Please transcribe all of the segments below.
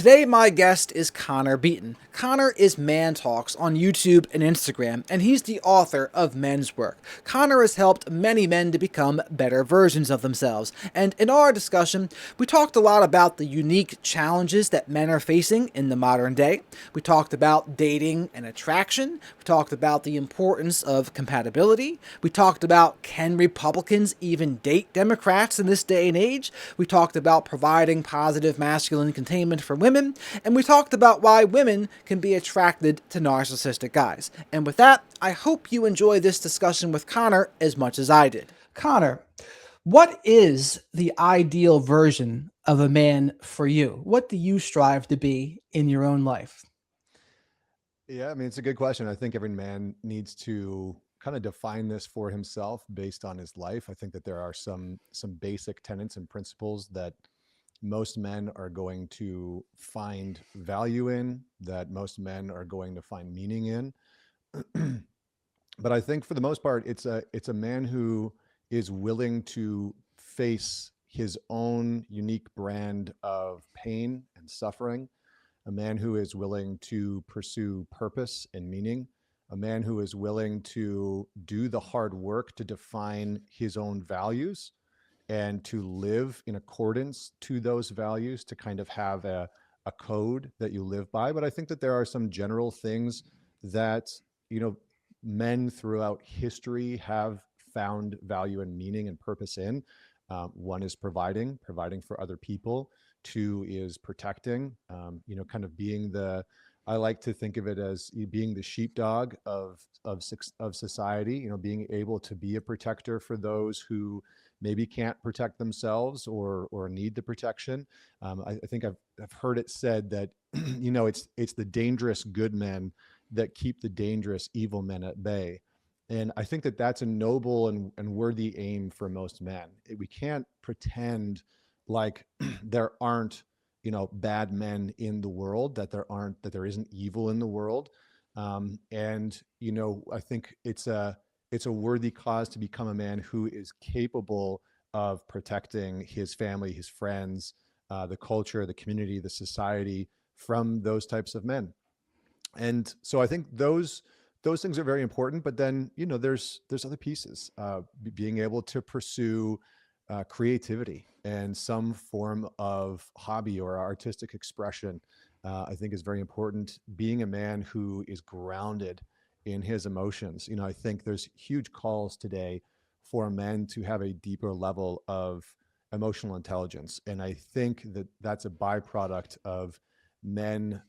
Today, my guest is Connor Beaton. Connor is ManTalks on YouTube and Instagram, and he's the author of Men's Work. Connor has helped many men to become better versions of themselves, and in our discussion, we talked a lot about the unique challenges that men are facing in the modern day. We talked about dating and attraction. We talked about the importance of compatibility. We talked about, can Republicans even date Democrats in this day and age? We talked about providing positive masculine containment for women, and we talked about why women can be attracted to narcissistic guys. And with that, I hope you enjoy this discussion with Connor as much as I did. Connor, what is the ideal version of a man for you? What do you strive to be in your own life? Yeah, I mean, it's a good question. I think every man needs to kind of define this for himself based on his life. I think that there are some basic tenets and principles that most men are going to find value in, that most men are going to find meaning in. But I think for the most part, it's a man who is willing to face his own unique brand of pain and suffering, a man who is willing to pursue purpose and meaning, a man who is willing to do the hard work to define his own values and to live in accordance to those values, to kind of have a code that you live by. But I think that there are some general things that, you know, men throughout history have found value and meaning and purpose in. One is providing for other people. Two is protecting, kind of being I like to think of it as being the sheepdog of society, being able to be a protector for those who maybe can't protect themselves or need the protection. I think I've heard it said that, it's the dangerous good men that keep the dangerous evil men at bay. And I think that that's a noble and worthy aim for most men. We can't pretend like there aren't, bad men in the world, that there isn't evil in the world. I think it's a worthy cause to become a man who is capable of protecting his family, his friends, the culture, the community, the society from those types of men. And so I think those things are very important. But then, there's other pieces. Being able to pursue creativity and some form of hobby or artistic expression, I think is very important. Being a man who is grounded in his emotions. I think there's huge calls today for men to have a deeper level of emotional intelligence. And I think that that's a byproduct of men,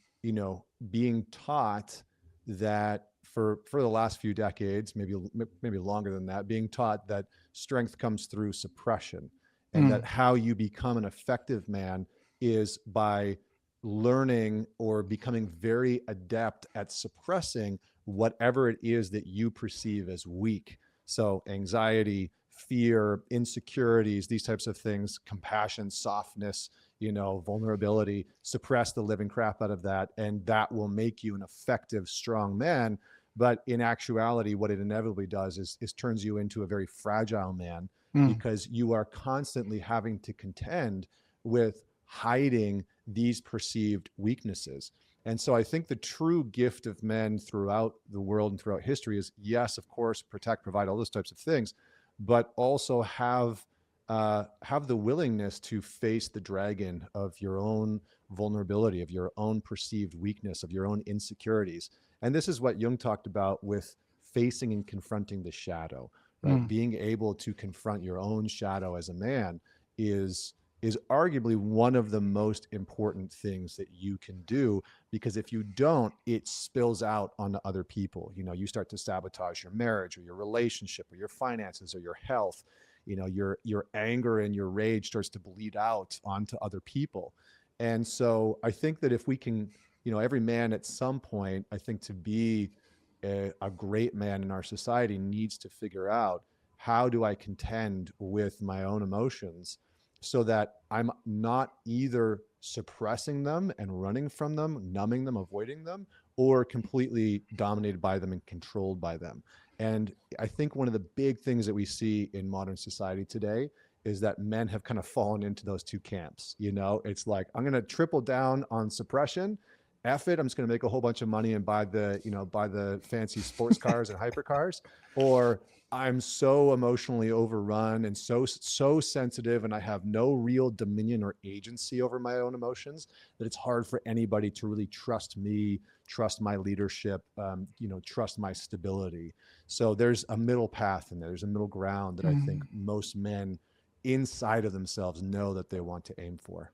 being taught that for the last few decades, maybe longer than that, being taught that strength comes through suppression, and that Mm. how you become an effective man is by learning or becoming very adept at suppressing whatever it is that you perceive as weak. So anxiety, fear, insecurities, these types of things, compassion, softness, vulnerability, suppress the living crap out of that. And that will make you an effective, strong man. But in actuality, what it inevitably does is turns you into a very fragile man, Mm. because you are constantly having to contend with hiding these perceived weaknesses. And so I think the true gift of men throughout the world and throughout history is, yes, of course, protect, provide, all those types of things, but also have the willingness to face the dragon of your own vulnerability, of your own perceived weakness, of your own insecurities. And this is what Jung talked about with facing and confronting the shadow, right? Mm. Being able to confront your own shadow as a man is is arguably one of the most important things that you can do, because if you don't, it spills out onto other people. You start to sabotage your marriage or your relationship or your finances or your health. Your anger and your rage starts to bleed out onto other people. And so I think that if we can, every man at some point, I think, to be a great man in our society, needs to figure out, how do I contend with my own emotions so that I'm not either suppressing them and running from them, numbing them, avoiding them, or completely dominated by them and controlled by them. And I think one of the big things that we see in modern society today is that men have kind of fallen into those two camps. You know, it's like, I'm going to triple down on suppression. F it, I'm just going to make a whole bunch of money and buy the fancy sports cars and hypercars. Or I'm so emotionally overrun and so sensitive, and I have no real dominion or agency over my own emotions, that it's hard for anybody to really trust me, trust my leadership, trust my stability. So there's a middle path, and there's a middle ground that I think most men inside of themselves know that they want to aim for.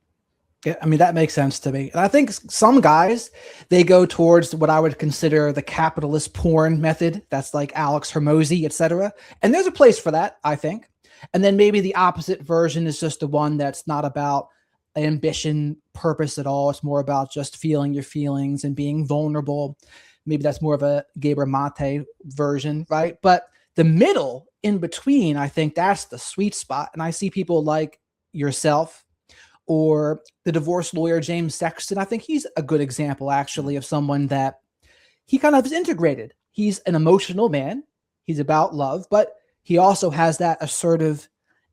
Yeah, I mean, that makes sense to me. And I think some guys, they go towards what I would consider the capitalist porn method. That's like Alex Hermosi, etc. And there's a place for that, I think. And then maybe the opposite version is just the one that's not about ambition, purpose at all. It's more about just feeling your feelings and being vulnerable. Maybe that's more of a Gaber Mate version, right? But the middle in between, I think that's the sweet spot. And I see people like yourself, or the divorce lawyer James Sexton. I think he's a good example, actually, of someone that he kind of is integrated. He's an emotional man. He's about love, but he also has that assertive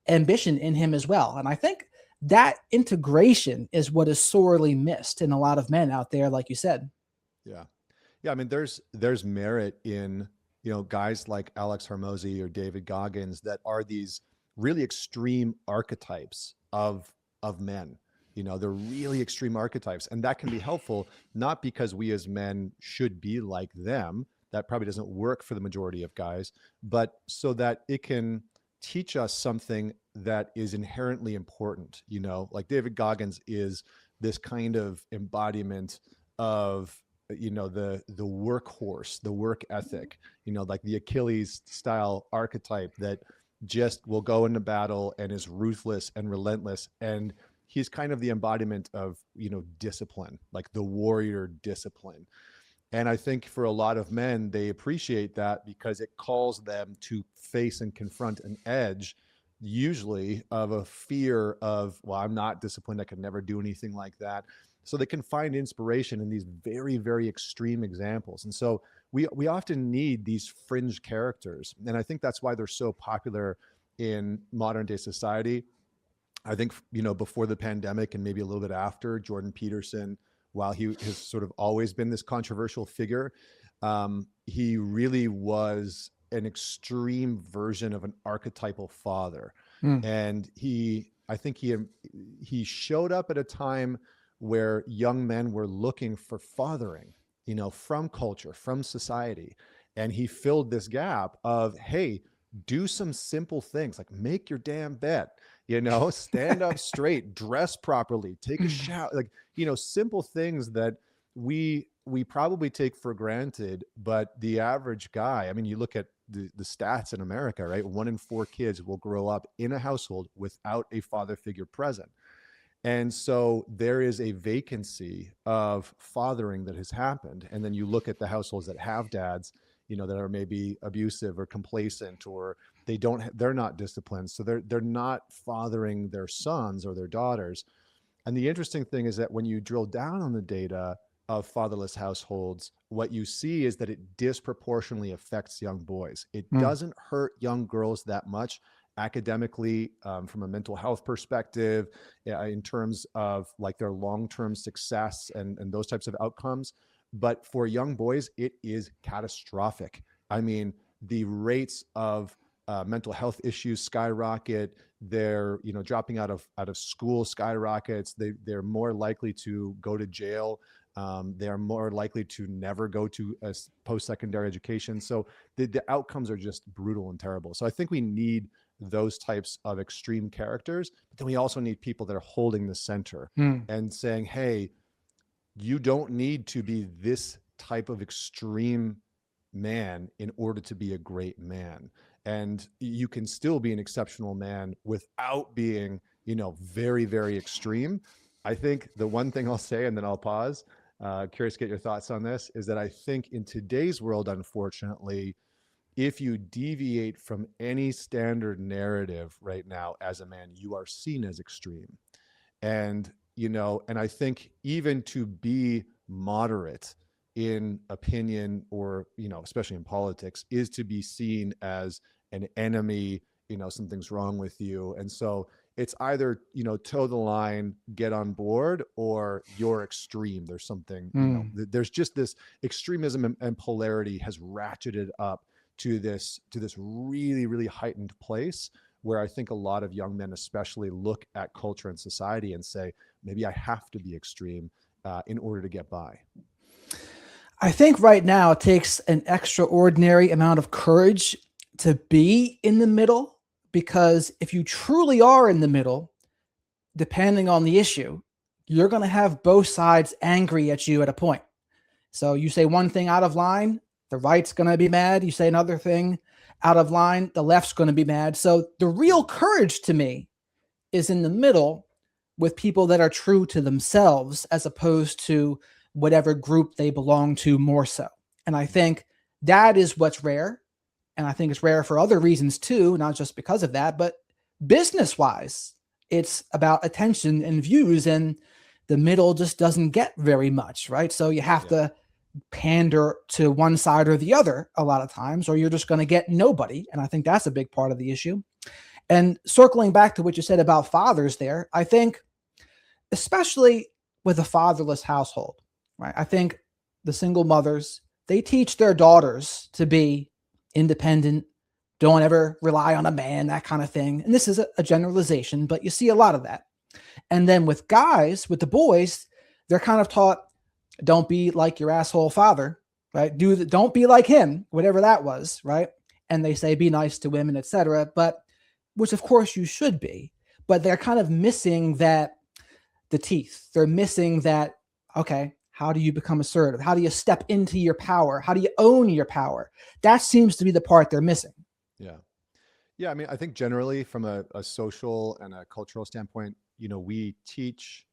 ambition in him as well. And I think that integration is what is sorely missed in a lot of men out there, like you said. Yeah. Yeah. I mean, there's merit in, guys like Alex Hermosi or David Goggins that are these really extreme archetypes of men. They're really extreme archetypes, and that can be helpful, not because we as men should be like them. That probably doesn't work for the majority of guys, but so that it can teach us something that is inherently important. Like David Goggins is this kind of embodiment of the workhorse, the work ethic, like the Achilles style archetype that just will go into battle and is ruthless and relentless. And he's kind of the embodiment of, discipline, like the warrior discipline. And I think for a lot of men, they appreciate that because it calls them to face and confront an edge, usually of a fear of, well, I'm not disciplined, I could never do anything like that. So they can find inspiration in these very, very extreme examples. And so we often need these fringe characters. And I think that's why they're so popular in modern day society. I think, before the pandemic and maybe a little bit after, Jordan Peterson, while he has sort of always been this controversial figure, he really was an extreme version of an archetypal father. And I think he showed up at a time where young men were looking for fathering, from culture, from society. And he filled this gap of, hey, do some simple things like make your damn bed, stand up straight, dress properly, take a shower, like, simple things that we probably take for granted. But the average guy, I mean, you look at the stats in America, right? 1 in 4 kids will grow up in a household without a father figure present. And so there is a vacancy of fathering that has happened. And then you look at the households that have dads, that are maybe abusive or complacent, or they're not disciplined. So they're not fathering their sons or their daughters. And the interesting thing is that when you drill down on the data of fatherless households, what you see is that it disproportionately affects young boys. It doesn't hurt young girls that much academically, from a mental health perspective, in terms of like their long-term success and those types of outcomes. But for young boys, it is catastrophic. I mean, the rates of mental health issues skyrocket. They're dropping out of school skyrockets. They're more likely to go to jail. They're more likely to never go to a post-secondary education. So the outcomes are just brutal and terrible. So I think we need those types of extreme characters, but then we also need people that are holding the center and saying, hey, you don't need to be this type of extreme man in order to be a great man. And you can still be an exceptional man without being, very, very extreme. I think the one thing I'll say, and then I'll pause, curious to get your thoughts on this, is that I think in today's world, unfortunately, if you deviate from any standard narrative right now as a man, you are seen as extreme. And, and I think even to be moderate in opinion, or, especially in politics, is to be seen as an enemy something's wrong with you. And so it's either, toe the line, get on board, or you're extreme. There's something, there's just this extremism, and polarity has ratcheted up to this really, really heightened place, where I think a lot of young men especially look at culture and society and say, maybe I have to be extreme in order to get by. I think right now it takes an extraordinary amount of courage to be in the middle, because if you truly are in the middle, depending on the issue, you're going to have both sides angry at you at a point. So you say one thing out of line, the right's going to be mad. You say another thing out of line, the left's going to be mad. So the real courage to me is in the middle, with people that are true to themselves as opposed to whatever group they belong to more so. And I think that is what's rare. And I think it's rare for other reasons too, not just because of that, but business wise, it's about attention and views, and the middle just doesn't get very much, right? So you have to pander to one side or the other a lot of times, or you're just going to get nobody. And I think that's a big part of the issue. And circling back to what you said about fathers there, I think, especially with a fatherless household, right? I think the single mothers, they teach their daughters to be independent, don't ever rely on a man, that kind of thing. And this is a generalization, but you see a lot of that. And then with guys, with the boys, they're kind of taught, don't be like your asshole father, right? Don't be like him, whatever that was, right? And they say, be nice to women, etc. But which of course you should be, but they're kind of missing the teeth. They're missing that, okay, how do you become assertive? How do you step into your power? How do you own your power? That seems to be the part they're missing. Yeah. Yeah. I mean, I think generally from a social and a cultural standpoint, we teach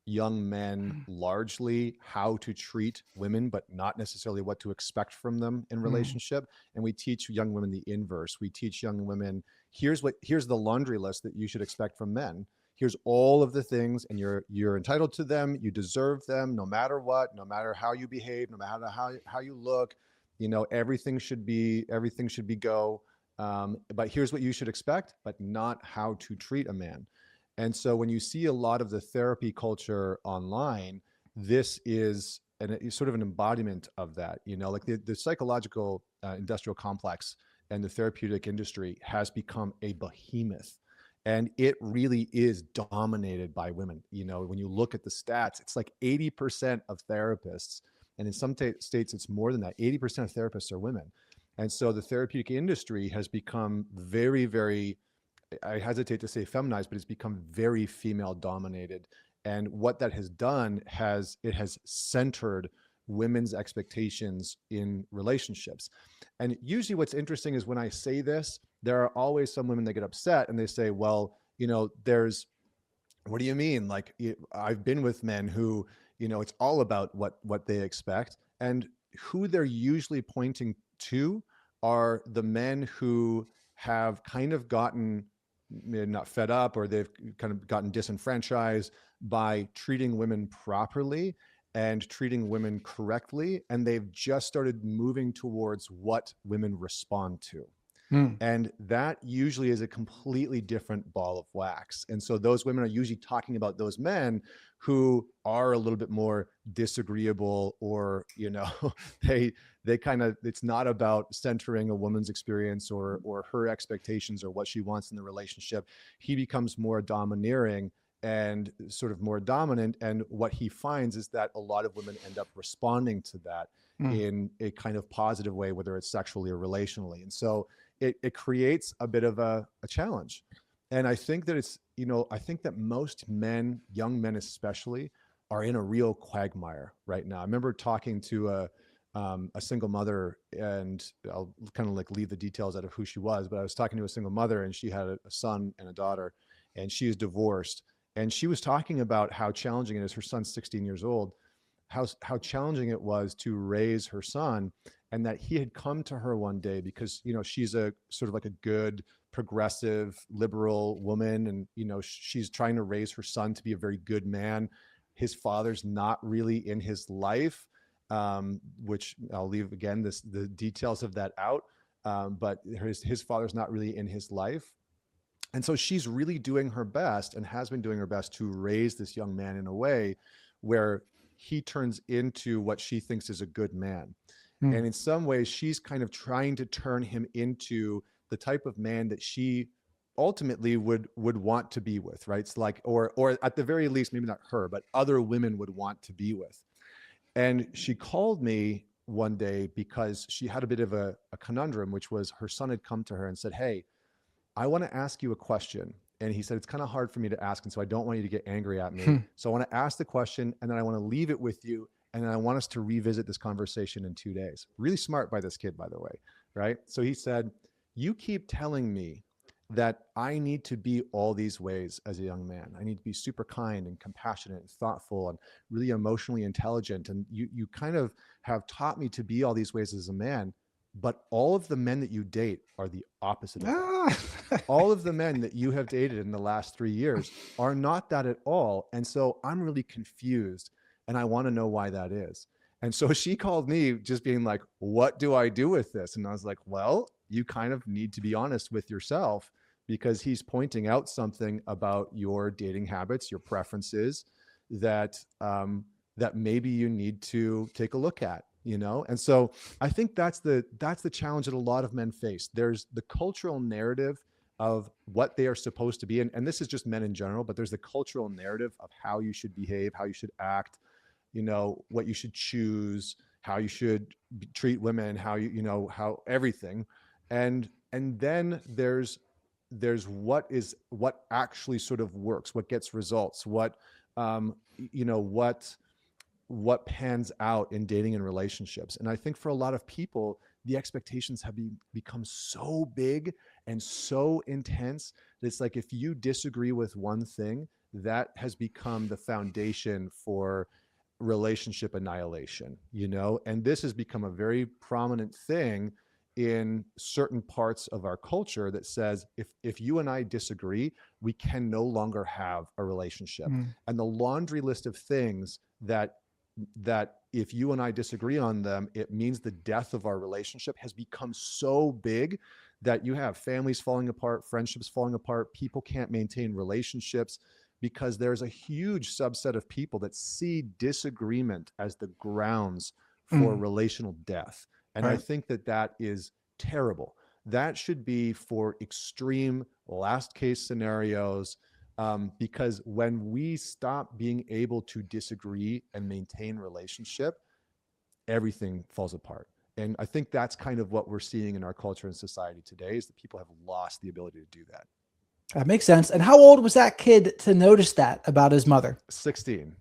young men largely how to treat women, but not necessarily what to expect from them in relationship. And we teach young women the inverse. We teach young women, here's the laundry list that you should expect from men. Here's all of the things, and you're entitled to them. You deserve them, no matter what, no matter how you behave, no matter how you look. Everything should be go. But here's what you should expect, but not how to treat a man. And so when you see a lot of the therapy culture online, this is sort of an embodiment of that. Like the psychological industrial complex and the therapeutic industry has become a behemoth. And it really is dominated by women. When you look at the stats, it's like 80% of therapists, and in some states it's more than that, 80% of therapists are women. And so the therapeutic industry has become very, very, I hesitate to say feminized, but it's become very female dominated. And what that has done has centered women's expectations in relationships. And usually what's interesting is when I say this, there are always some women that get upset and they say, well, what do you mean? Like, I've been with men who, it's all about what they expect. And who they're usually pointing to are the men who have kind of gotten not fed up, or they've kind of gotten disenfranchised by treating women properly and treating women correctly. And they've just started moving towards what women respond to. And that usually is a completely different ball of wax. And so those women are usually talking about those men who are a little bit more disagreeable, or, they kind of, it's not about centering a woman's experience or her expectations or what she wants in the relationship. He becomes more domineering and sort of more dominant. And what he finds is that a lot of women end up responding to that in a kind of positive way, whether it's sexually or relationally. And so it creates a bit of a challenge. And I think that I think that most men, young men especially, are in a real quagmire right now. I remember talking to a single mother, and I'll kind of like leave the details out of who she was, but I was talking to a single mother, and she had a son and a daughter, and she is divorced. And she was talking about how challenging it is. Her son's 16 years old, how challenging it was to raise her son, and that he had come to her one day because, she's a sort of like a good, progressive, liberal woman. And, she's trying to raise her son to be a very good man. His father's not really in his life, which I'll leave again, the details of that out. but his father's not really in his life. And so she's really doing her best and has been doing her best to raise this young man in a way where he turns into what she thinks is a good man. Hmm. And in some ways, she's kind of trying to turn him into the type of man that she ultimately would want to be with, right? It's like, or at the very least, maybe not her, but other women would want to be with. And she called me one day because she had a bit of a conundrum, which was her son had come to her and said, "Hey, I want to ask you a question." And he said, "It's kind of hard for me to ask. And so I don't want you to get angry at me. Hmm. So I want to ask the question and then I want to leave it with you. And then I want us to revisit this conversation in 2 days." Really smart by this kid, by the way. Right. So he said, "You keep telling me that I need to be all these ways as a young man. I need to be super kind and compassionate and thoughtful and really emotionally intelligent. And you kind of have taught me to be all these ways as a man. But all of the men that you date are the opposite of that. Ah. All of the men that you have dated in the last 3 years are not that at all. And so I'm really confused and I want to know why that is." And so she called me just being like, "What do I do with this?" And I was like, "Well, you kind of need to be honest with yourself because he's pointing out something about your dating habits, your preferences that, that maybe you need to take a look at, you know?" And so I think that's the challenge that a lot of men face. There's the cultural narrative of what they are supposed to be. And this is just men in general, but there's the cultural narrative of how you should behave, how you should act, you know, what you should choose, how you should treat women, how you know, how everything. And then there's what actually sort of works, what gets results, what, you know, what pans out in dating and relationships. And I think for a lot of people, the expectations have become so big and so intense that it's like if you disagree with one thing, that has become the foundation for relationship annihilation, you know? And this has become a very prominent thing in certain parts of our culture that says if you and I disagree, we can no longer have a relationship. Hmm. And the laundry list of things that if you and I disagree on them, it means the death of our relationship has become so big that you have families falling apart, friendships falling apart, people can't maintain relationships because there's a huge subset of people that see disagreement as the grounds for Hmm. relational death. And I Right. think that is terrible. That should be for extreme last case scenarios, because when we stop being able to disagree and maintain relationship, everything falls apart. And I think that's kind of what we're seeing in our culture and society today is that people have lost the ability to do that. That makes sense. And how old was that kid to notice that about his mother? 16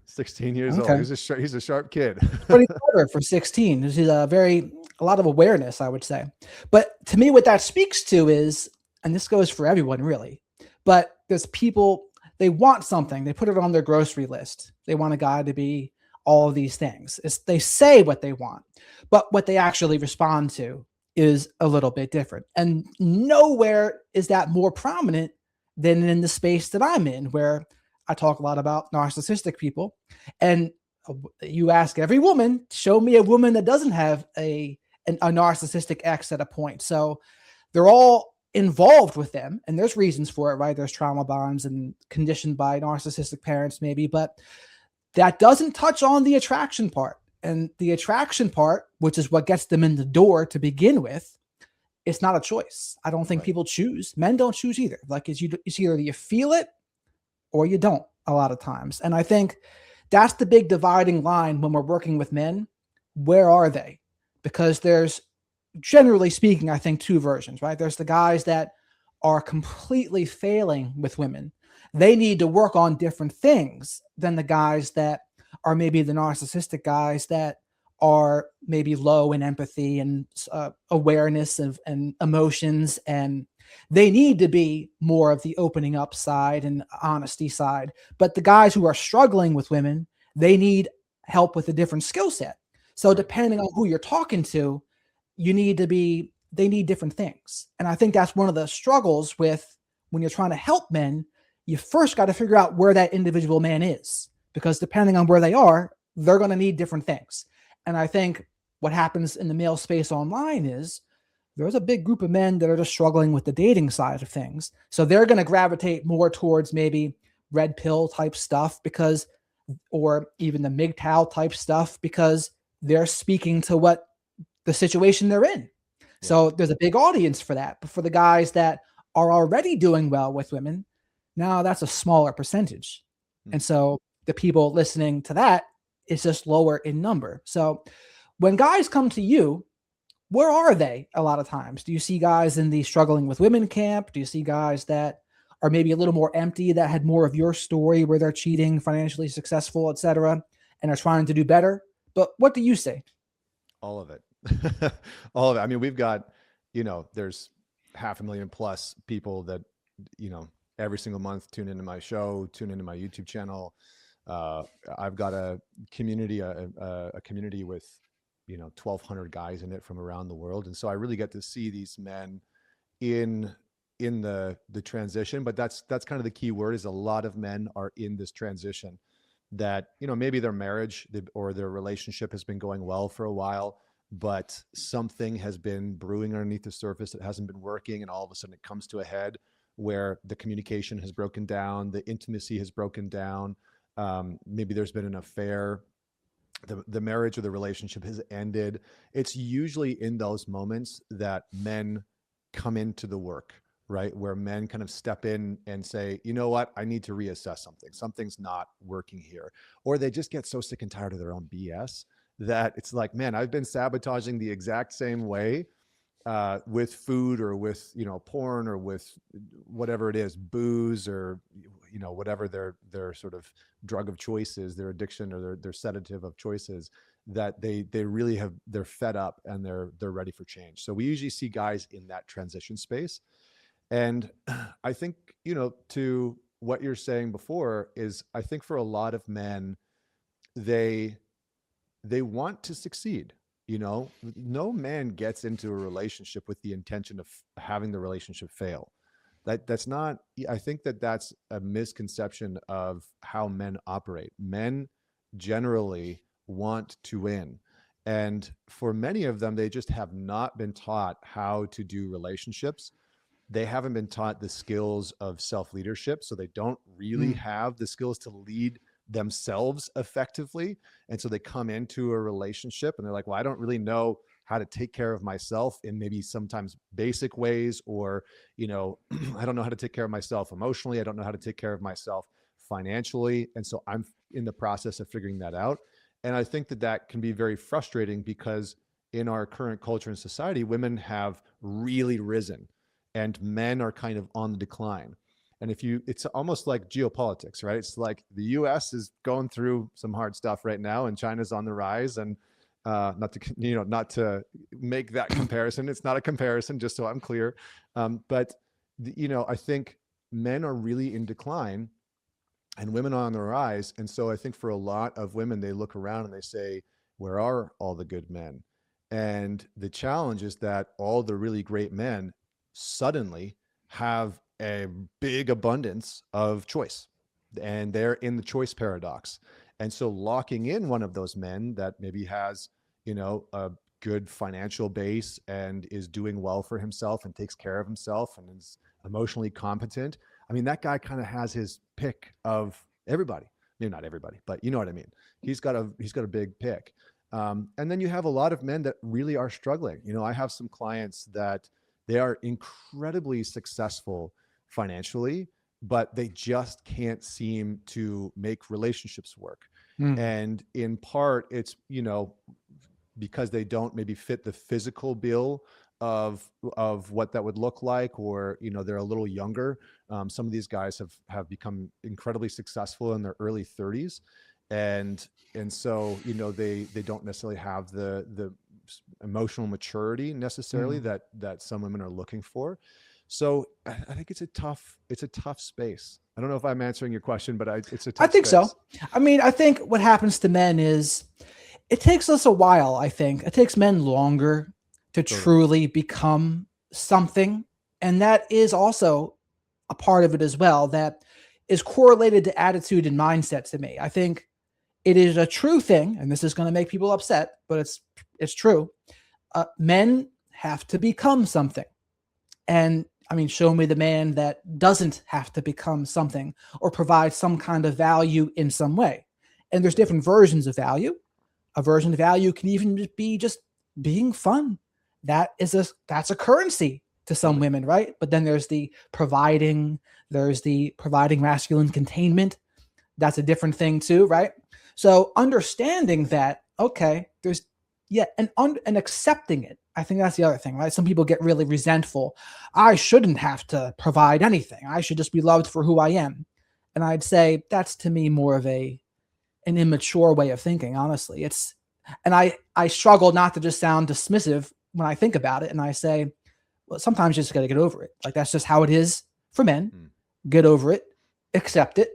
years old. Okay. He's a sharp kid. Pretty clever for 16. This is a lot of awareness, I would say. But to me, what that speaks to is, and this goes for everyone really, but there's people, they want something, they put it on their grocery list. They want a guy to be all of these things. They say what they want, but what they actually respond to is a little bit different. And nowhere is that more prominent than in the space that I'm in, where I talk a lot about narcissistic people. And you ask every woman, show me a woman that doesn't have a narcissistic ex at a point. So they're all involved with them, and there's reasons for it, right? There's trauma bonds and conditioned by narcissistic parents, maybe, but that doesn't touch on the attraction part. And the attraction part, which is what gets them in the door to begin with, it's not a choice. I don't think Right. people choose. Men don't choose either. Like it's either you feel it or you don't a lot of times. And I think that's the big dividing line when we're working with men. Where are they? Because there's, generally speaking, I think two versions, right? There's the guys that are completely failing with women. They need to work on different things than the guys that are maybe the narcissistic guys that are maybe low in empathy and awareness of and emotions, and they need to be more of the opening up side and honesty side. But the guys who are struggling with women, they need help with a different skill set. So Right. depending on who you're talking to, they need different things. And I think that's one of the struggles with when you're trying to help men. You first got to figure out where that individual man is, because depending on where they are, they're going to need different things. And I think what happens in the male space online is there's a big group of men that are just struggling with the dating side of things. So they're going to gravitate more towards maybe red pill type stuff because, or even the MGTOW type stuff because they're speaking to what the situation they're in. Yeah. So there's a big audience for that. But for the guys that are already doing well with women, now that's a smaller percentage. And so the people listening to that is just lower in number. So when guys come to you, where are they a lot of times? Do you see guys in the struggling with women camp? Do you see guys that are maybe a little more empty, that had more of your story where they're cheating, financially successful, etc., and are trying to do better? But what do you say? All of it. All of it. I mean, we've got, there's 500,000 plus people that, every single month tune into my show, tune into my YouTube channel. I've got a community, a community with, 1,200 guys in it from around the world. And so I really get to see these men in the transition, but that's kind of the key word, is a lot of men are in this transition that, maybe their marriage or their relationship has been going well for a while, but something has been brewing underneath the surface that hasn't been working. And all of a sudden it comes to a head where the communication has broken down, the intimacy has broken down. Maybe there's been an affair, the marriage or the relationship has ended. It's usually in those moments that men come into the work, right? Where men kind of step in and say, you know what, I need to reassess something. Something's not working here. Or they just get so sick and tired of their own BS that it's like, man, I've been sabotaging the exact same way with food or with, porn or with whatever it is, booze or, whatever their sort of drug of choice is, their addiction or their sedative of choices, that they really they're fed up and they're ready for change. So we usually see guys in that transition space. And I think, to what you're saying before is, I think for a lot of men, they want to succeed. No man gets into a relationship with the intention of having the relationship fail. That's not, I think that's a misconception of how men operate. Men generally want to win. And for many of them, they just have not been taught how to do relationships. They haven't been taught the skills of self-leadership. So they don't really have the skills to lead themselves effectively. And so they come into a relationship and they're like, well, I don't really know how to take care of myself in maybe sometimes basic ways, or, I don't know how to take care of myself emotionally. I don't know how to take care of myself financially. And so I'm in the process of figuring that out. And I think that can be very frustrating because in our current culture and society, women have really risen and men are kind of on the decline. And it's almost like geopolitics, right? It's like the US is going through some hard stuff right now and China's on the rise. And not to make that comparison. It's not a comparison, just so I'm clear. But I think men are really in decline and women are on the rise. And so I think for a lot of women, they look around and they say, where are all the good men? And the challenge is that all the really great men suddenly have a big abundance of choice, and they're in the choice paradox. And so locking in one of those men that maybe has, a good financial base and is doing well for himself and takes care of himself and is emotionally competent. I mean, that guy kind of has his pick of everybody. Maybe not everybody, but you know what I mean? He's got a big pick. And then you have a lot of men that really are struggling. I have some clients that they are incredibly successful financially, but they just can't seem to make relationships work. And in part, it's, because they don't maybe fit the physical bill of what that would look like, or, they're a little younger. Some of these guys have become incredibly successful in their early 30s. And so, they don't necessarily have the emotional maturity necessarily that some women are looking for. So I think it's a tough space. I don't know if I'm answering your question, but it's a tough I think space. so. I mean, I think what happens to men is it takes us a while. I think it takes men longer to truly become something. And that is also a part of it as well, that is correlated to attitude and mindset to me. I think it is a true thing, and this is going to make people upset, but it's true. Men have to become something. And I mean, show me the man that doesn't have to become something or provide some kind of value in some way. And there's Right. different versions of value. A version of value can even be just being fun. That's a currency to some Right. women, right? But then there's the providing masculine containment. That's a different thing too, right? So understanding that, okay, there's yeah, and accepting it. I think that's the other thing, right? Some people get really resentful. I shouldn't have to provide anything. I should just be loved for who I am. And I'd say that's to me more of a an immature way of thinking, honestly. It's and I struggle not to just sound dismissive when I think about it. And I say, well, sometimes you just gotta get over it. Like that's just how it is for men. Mm. Get over it, accept it,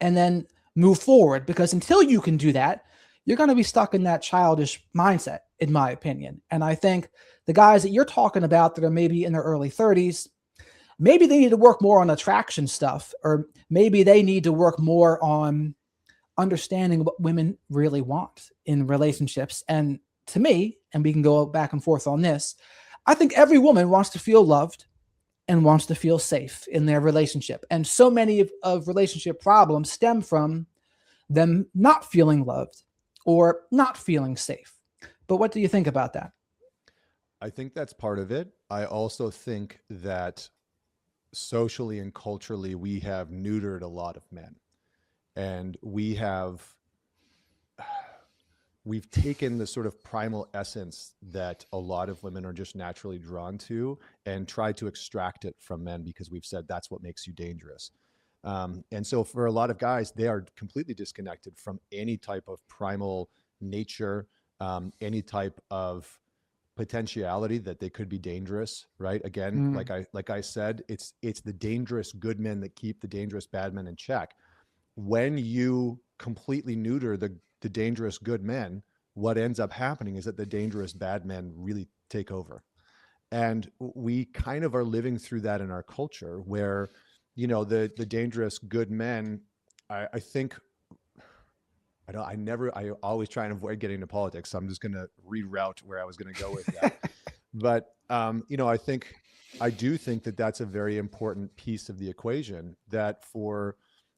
and then move forward. Because until you can do that, you're gonna be stuck in that childish mindset, in my opinion. And I think the guys that you're talking about that are maybe in their early 30s, maybe they need to work more on attraction stuff, or maybe they need to work more on understanding what women really want in relationships. And to me, and we can go back and forth on this, I think every woman wants to feel loved and wants to feel safe in their relationship. And so many of relationship problems stem from them not feeling loved or not feeling safe. But what do you think about that? I think that's part of it. I also think that socially and culturally, we have neutered a lot of men, and we've taken the sort of primal essence that a lot of women are just naturally drawn to and tried to extract it from men because we've said that's what makes you dangerous. And so for a lot of guys, they are completely disconnected from any type of primal nature, any type of potentiality that they could be dangerous, right? Again, Mm, like I said, it's the dangerous good men that keep the dangerous bad men in check. When you completely neuter the dangerous good men, what ends up happening is that the dangerous bad men really take over. And we kind of are living through that in our culture where, the dangerous good men, I think, I always try and avoid getting into politics. So I'm just going to reroute where I was going to go with that. But, I do think that that's a very important piece of the equation, that for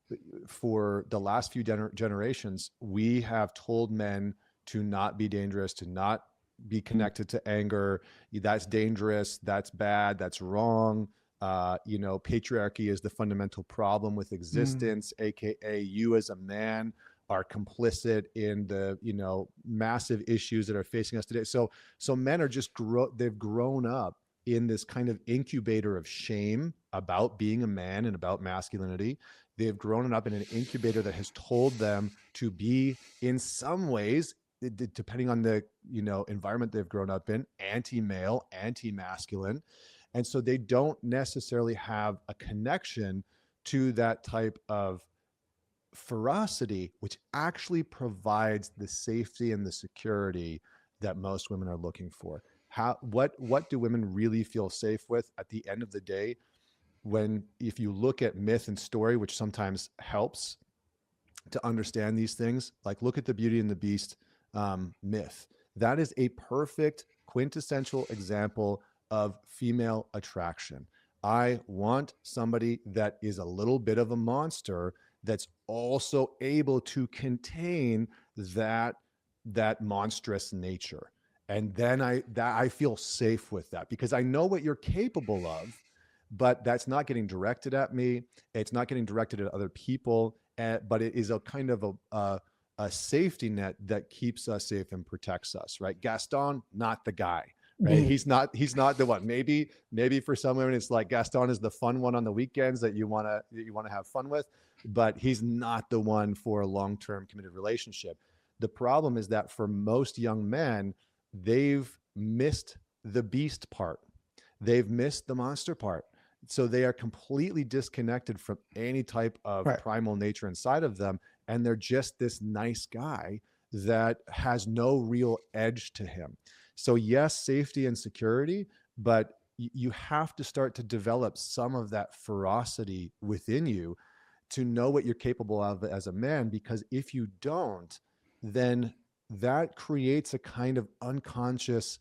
the last few generations, we have told men to not be dangerous, to not be connected to anger. That's dangerous. That's bad. That's wrong. Patriarchy is the fundamental problem with mm, existence, aka you as a man are complicit in the massive issues that are facing us today. So men are just they've grown up in this kind of incubator of shame about being a man and about masculinity. They've grown up in an incubator that has told them to be, in some ways, depending on the environment they've grown up in, anti-male, anti-masculine. And so they don't necessarily have a connection to that type of ferocity, which actually provides the safety and the security that most women are looking for. What do women really feel safe with at the end of the day? When, if you look at myth and story, which sometimes helps to understand these things, like look at the Beauty and the Beast myth. That is a perfect quintessential example of female attraction. I want somebody that is a little bit of a monster that's also able to contain that monstrous nature. And then I feel safe with that because I know what you're capable of, but that's not getting directed at me. It's not getting directed at other people, but it is a kind of a safety net that keeps us safe and protects us, right? Gaston, not the guy, right? mm, He's not the one. Maybe for some women, it's like Gaston is the fun one on the weekends that you want to have fun with, but he's not the one for a long-term committed relationship. The problem is that for most young men, they've missed the beast part. They've missed the monster part. So they are completely disconnected from any type of right. primal nature inside of them. And they're just this nice guy that has no real edge to him. So, yes, safety and security, but you have to start to develop some of that ferocity within you to know what you're capable of as a man. Because if you don't, then that creates a kind of unconscious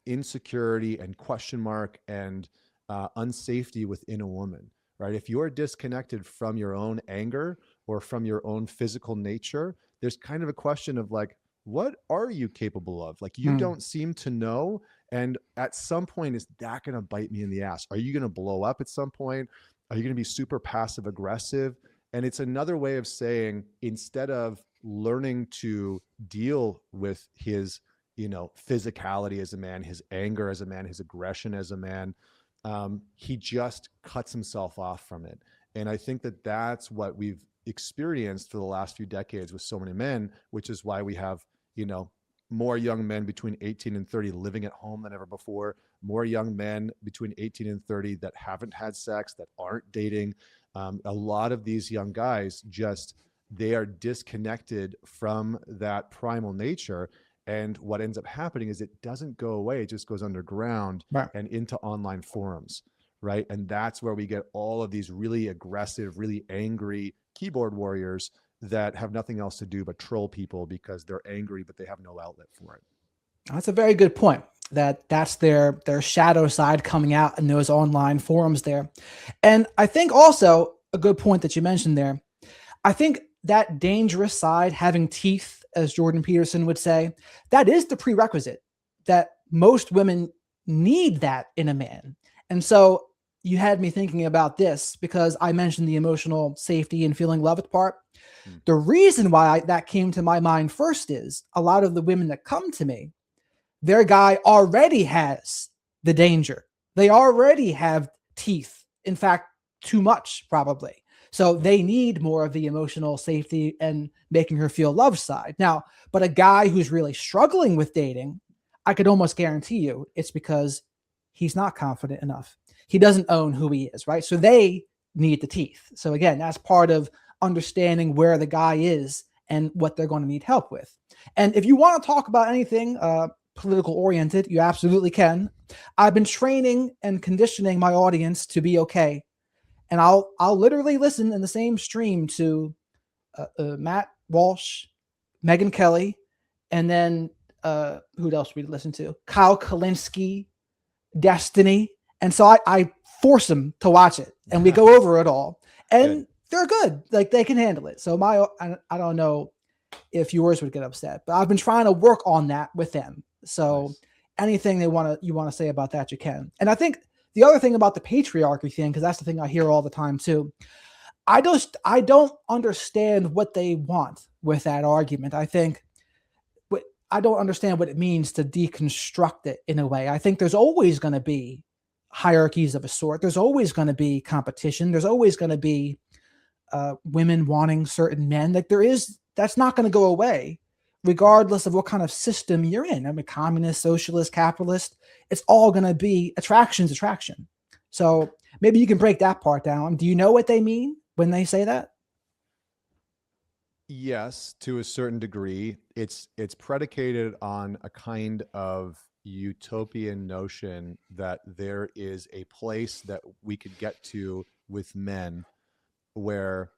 insecurity and question mark and unsafety within a woman, right? If you're disconnected from your own anger or from your own physical nature, there's kind of a question of like, what are you capable of? Like, you Hmm. don't seem to know. And at some point, is that going to bite me in the ass? Are you going to blow up at some point? Are you going to be super passive aggressive? And it's another way of saying, instead of learning to deal with his, physicality as a man, his anger as a man, his aggression as a man, he just cuts himself off from it. And I think that that's what we've experienced for the last few decades with so many men, which is why we have, more young men between 18 and 30 living at home than ever before, more young men between 18 and 30 that haven't had sex, that aren't dating. A lot of these young guys they are disconnected from that primal nature. And what ends up happening is it doesn't go away. It just goes underground Right. and into online forums, right? And that's where we get all of these really aggressive, really angry keyboard warriors that have nothing else to do but troll people because they're angry, but they have no outlet for it. That's a very good point. That's their shadow side coming out in those online forums there. And I think also a good point that you mentioned there. I think that dangerous side, having teeth, as Jordan Peterson would say, that is the prerequisite that most women need that in a man. And so you had me thinking about this because I mentioned the emotional safety and feeling loved part. Mm. The reason why that came to my mind first is a lot of the women that come to me, their guy already has the danger. They already have teeth. In fact, too much probably. So they need more of the emotional safety and making her feel loved side. Now, but a guy who's really struggling with dating, I could almost guarantee you it's because he's not confident enough. He doesn't own who he is, right? So they need the teeth. So again, that's part of understanding where the guy is and what they're going to need help with. And if you want to talk about anything political oriented, you absolutely can. I've been training and conditioning my audience to be okay, and I'll literally listen in the same stream to Matt Walsh, Megan Kelly, and then who else we listen to? Kyle Kalinske, Destiny, and so I force them to watch it, and we go over it all, Good. and they're good, like they can handle it. So I don't know if yours would get upset, but I've been trying to work on that with them. So Nice. anything you want to say about that, you can. And I think the other thing about the patriarchy thing, because that's the thing I hear all the time too. I don't understand what they want with that argument. I don't understand what it means to deconstruct it in a way. I think there's always going to be hierarchies of a sort. There's always going to be competition. There's always going to be women wanting certain men. Like that's not going to go away, Right. regardless of what kind of system you're in. I mean, communist, socialist, capitalist. It's all going to be attraction's attraction. So maybe you can break that part down. Do you know what they mean when they say that? Yes, to a certain degree. It's predicated on a kind of utopian notion that there is a place that we could get to with men where,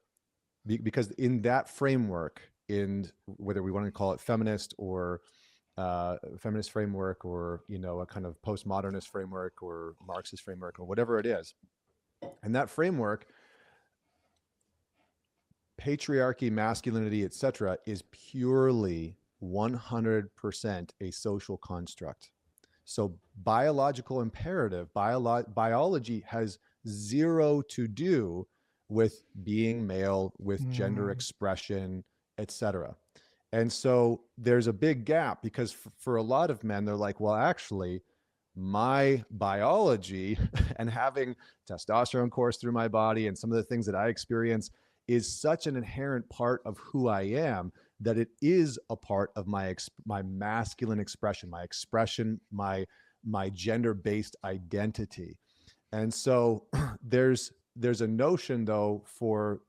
because in that framework, in whether we want to call it feminist or feminist framework, or a kind of postmodernist framework or Marxist framework or whatever it is, and that framework, patriarchy, masculinity, etc., is purely 100% a social construct. So biological imperative, biology has zero to do with being male, with gender Mm, expression, etc. And so there's a big gap because for a lot of men, they're like, well, actually, my biology and having testosterone course through my body and some of the things that I experience is such an inherent part of who I am that it is a part of my masculine expression, my gender based identity. And so there's a notion though for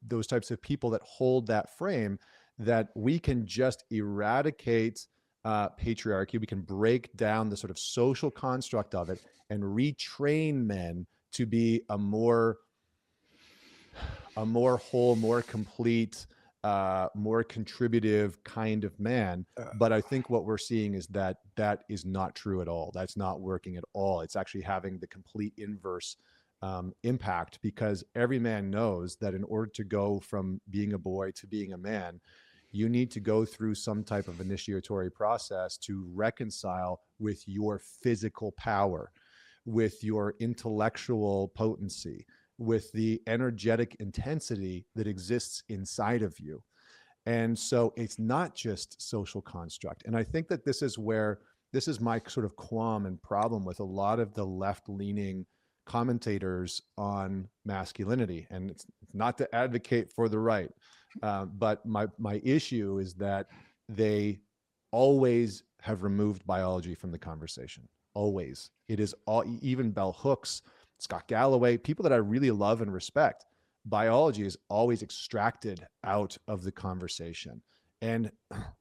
those types of people that hold that frame that we can just eradicate patriarchy. We can break down the sort of social construct of it and retrain men to be a more whole, more complete, more contributive kind of man. But I think what we're seeing is that that is not true at all. That's not working at all. It's actually having the complete inverse impact, because every man knows that in order to go from being a boy to being a man, you need to go through some type of initiatory process to reconcile with your physical power, with your intellectual potency, with the energetic intensity that exists inside of you. And so it's not just social construct. And I think that this is my sort of qualm and problem with a lot of the left leaning commentators on masculinity. And it's not to advocate for the right, but my issue is that they always have removed biology from the conversation. Always. It is all, even Bell Hooks, Scott Galloway, people that I really love and respect. Biology is always extracted out of the conversation. And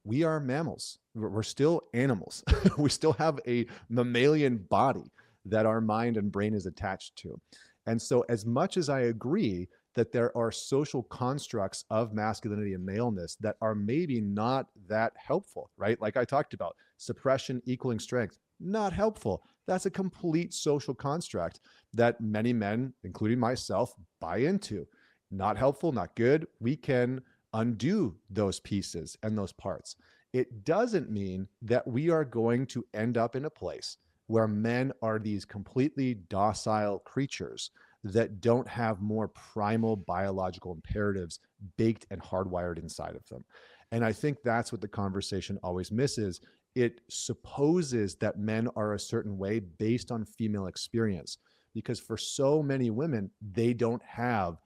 we are mammals. We're still animals. We still have a mammalian body that our mind and brain is attached to. And so, as much as I agree that there are social constructs of masculinity and maleness that are maybe not that helpful, right? Like I talked about, suppression equaling strength, not helpful. That's a complete social construct that many men, including myself, buy into. Not helpful, not good. We can undo those pieces and those parts. It doesn't mean that we are going to end up in a place where men are these completely docile creatures that don't have more primal biological imperatives baked and hardwired inside of them. And I think that's what the conversation always misses. It supposes that men are a certain way based on female experience, because for so many women, they don't have,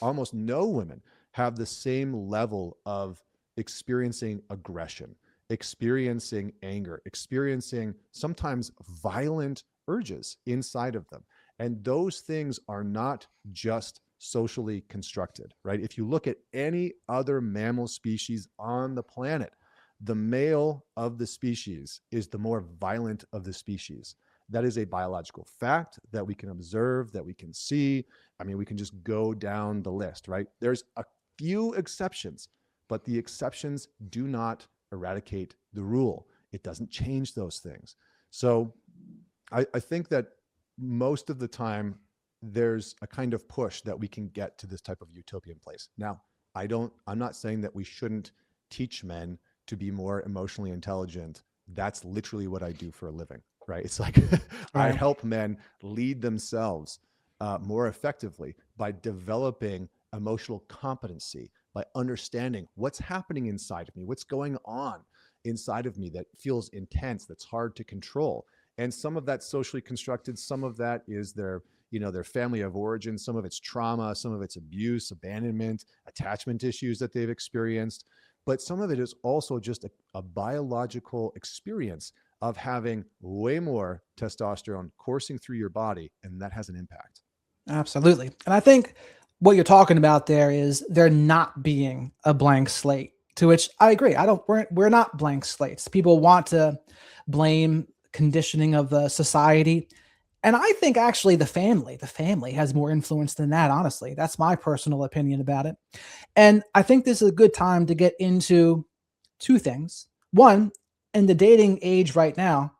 almost no women have the same level of experiencing aggression, experiencing anger, experiencing sometimes violent urges inside of them. And those things are not just socially constructed, right? If you look at any other mammal species on the planet, the male of the species is the more violent of the species. That is a biological fact that we can observe, that we can see. I mean, we can just go down the list, right? There's a few exceptions, but the exceptions do not eradicate the rule. It doesn't change those things. So I think that most of the time there's a kind of push that we can get to this type of utopian place. Now, I'm not saying that we shouldn't teach men to be more emotionally intelligent. That's literally what I do for a living, right? It's like I help men lead themselves more effectively by developing emotional competency, by understanding what's happening inside of me, what's going on inside of me that feels intense, that's hard to control. And some of that's socially constructed, some of that is their family of origin, some of it's trauma, some of it's abuse, abandonment, attachment issues that they've experienced. But some of it is also just a biological experience of having way more testosterone coursing through your body, and that has an impact. Absolutely. And I think what you're talking about there is there not being a blank slate, to which I agree. We're not blank slates. People want to blame conditioning of the society. And I think actually the family has more influence than that, honestly. That's my personal opinion about it. And I think this is a good time to get into two things. One, in the dating age right now,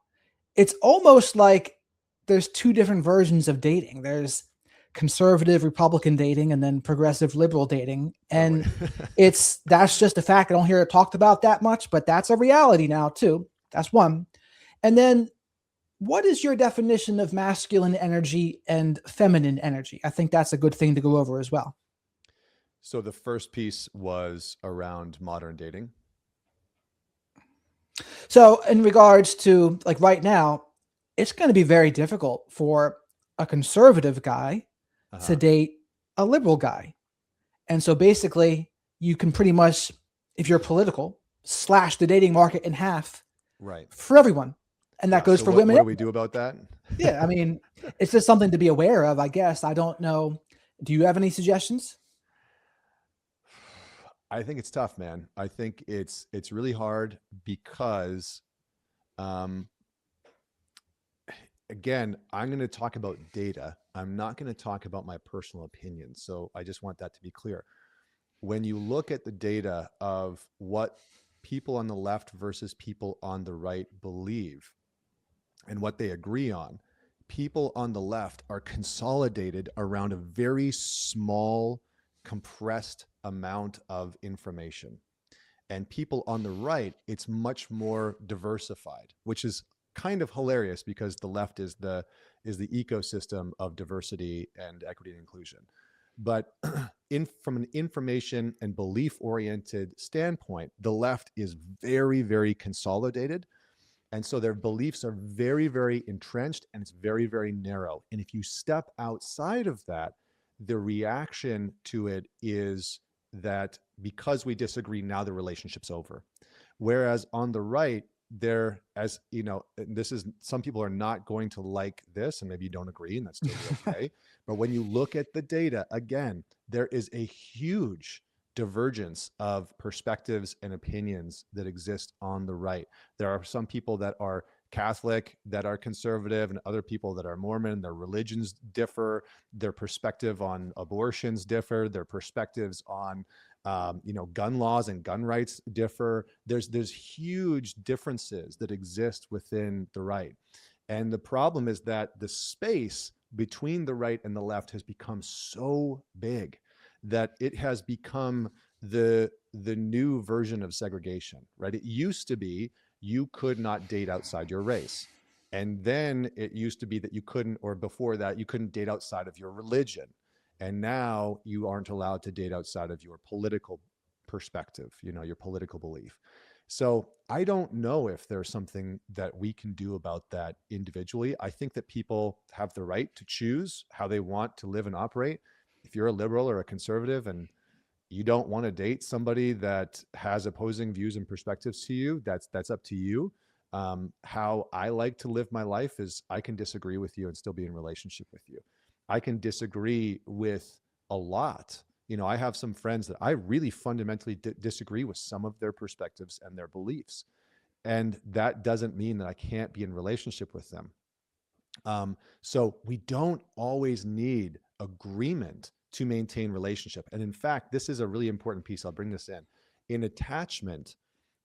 it's almost like there's two different versions of dating. There's conservative Republican dating and then progressive liberal dating. Totally. And that's just a fact. I don't hear it talked about that much, but that's a reality now too. That's one. And then what is your definition of masculine energy and feminine energy? I think that's a good thing to go over as well. So the first piece was around modern dating. So in regards to like right now, it's going to be very difficult for a conservative guy to date a liberal guy. And so basically you can pretty much, if you're political, slash the dating market in half Right. for everyone. And that goes So for women. What do we do about that? Yeah. I mean, it's just something to be aware of, I guess. I don't know. Do you have any suggestions? I think it's tough, man. I think it's really hard because, um, again, I'm going to talk about data. I'm not going to talk about my personal opinion. So I just want that to be clear. when you look at the data of what people on the left versus people on the right believe and what they agree on, people on the left are consolidated around a very small, compressed amount of information. And people on the right, it's much more diversified, which is kind of hilarious because the left is the ecosystem of diversity and equity and inclusion. But from an information and belief oriented standpoint, the left is very, very consolidated. And so their beliefs are very, very entrenched, and it's very, very narrow. And if you step outside of that, the reaction to it is that because we disagree, now the relationship's over. Whereas on the right, there, as you know, this is, some people are not going to like this, and maybe you don't agree, and that's totally okay. But when you look at the data, again, there is a huge divergence of perspectives and opinions that exist on the right. There are some people that are Catholic, that are conservative, and other people that are Mormon. Their religions differ. Their perspective on abortions differ. Their perspectives on gun laws and gun rights differ. There's huge differences that exist within the right. And the problem is that the space between the right and the left has become so big that it has become the new version of segregation, right? It used to be you could not date outside your race. And then it used to be that you couldn't, or before that, you couldn't date outside of your religion. And now you aren't allowed to date outside of your political perspective, your political belief. So I don't know if there's something that we can do about that individually. I think that people have the right to choose how they want to live and operate. If you're a liberal or a conservative and you don't want to date somebody that has opposing views and perspectives to you, that's up to you. How I like to live my life is I can disagree with you and still be in relationship with you. I can disagree with a lot. I have some friends that I really fundamentally disagree with some of their perspectives and their beliefs. And that doesn't mean that I can't be in relationship with them. So we don't always need agreement to maintain relationship. And in fact, this is a really important piece. I'll bring this in. In attachment,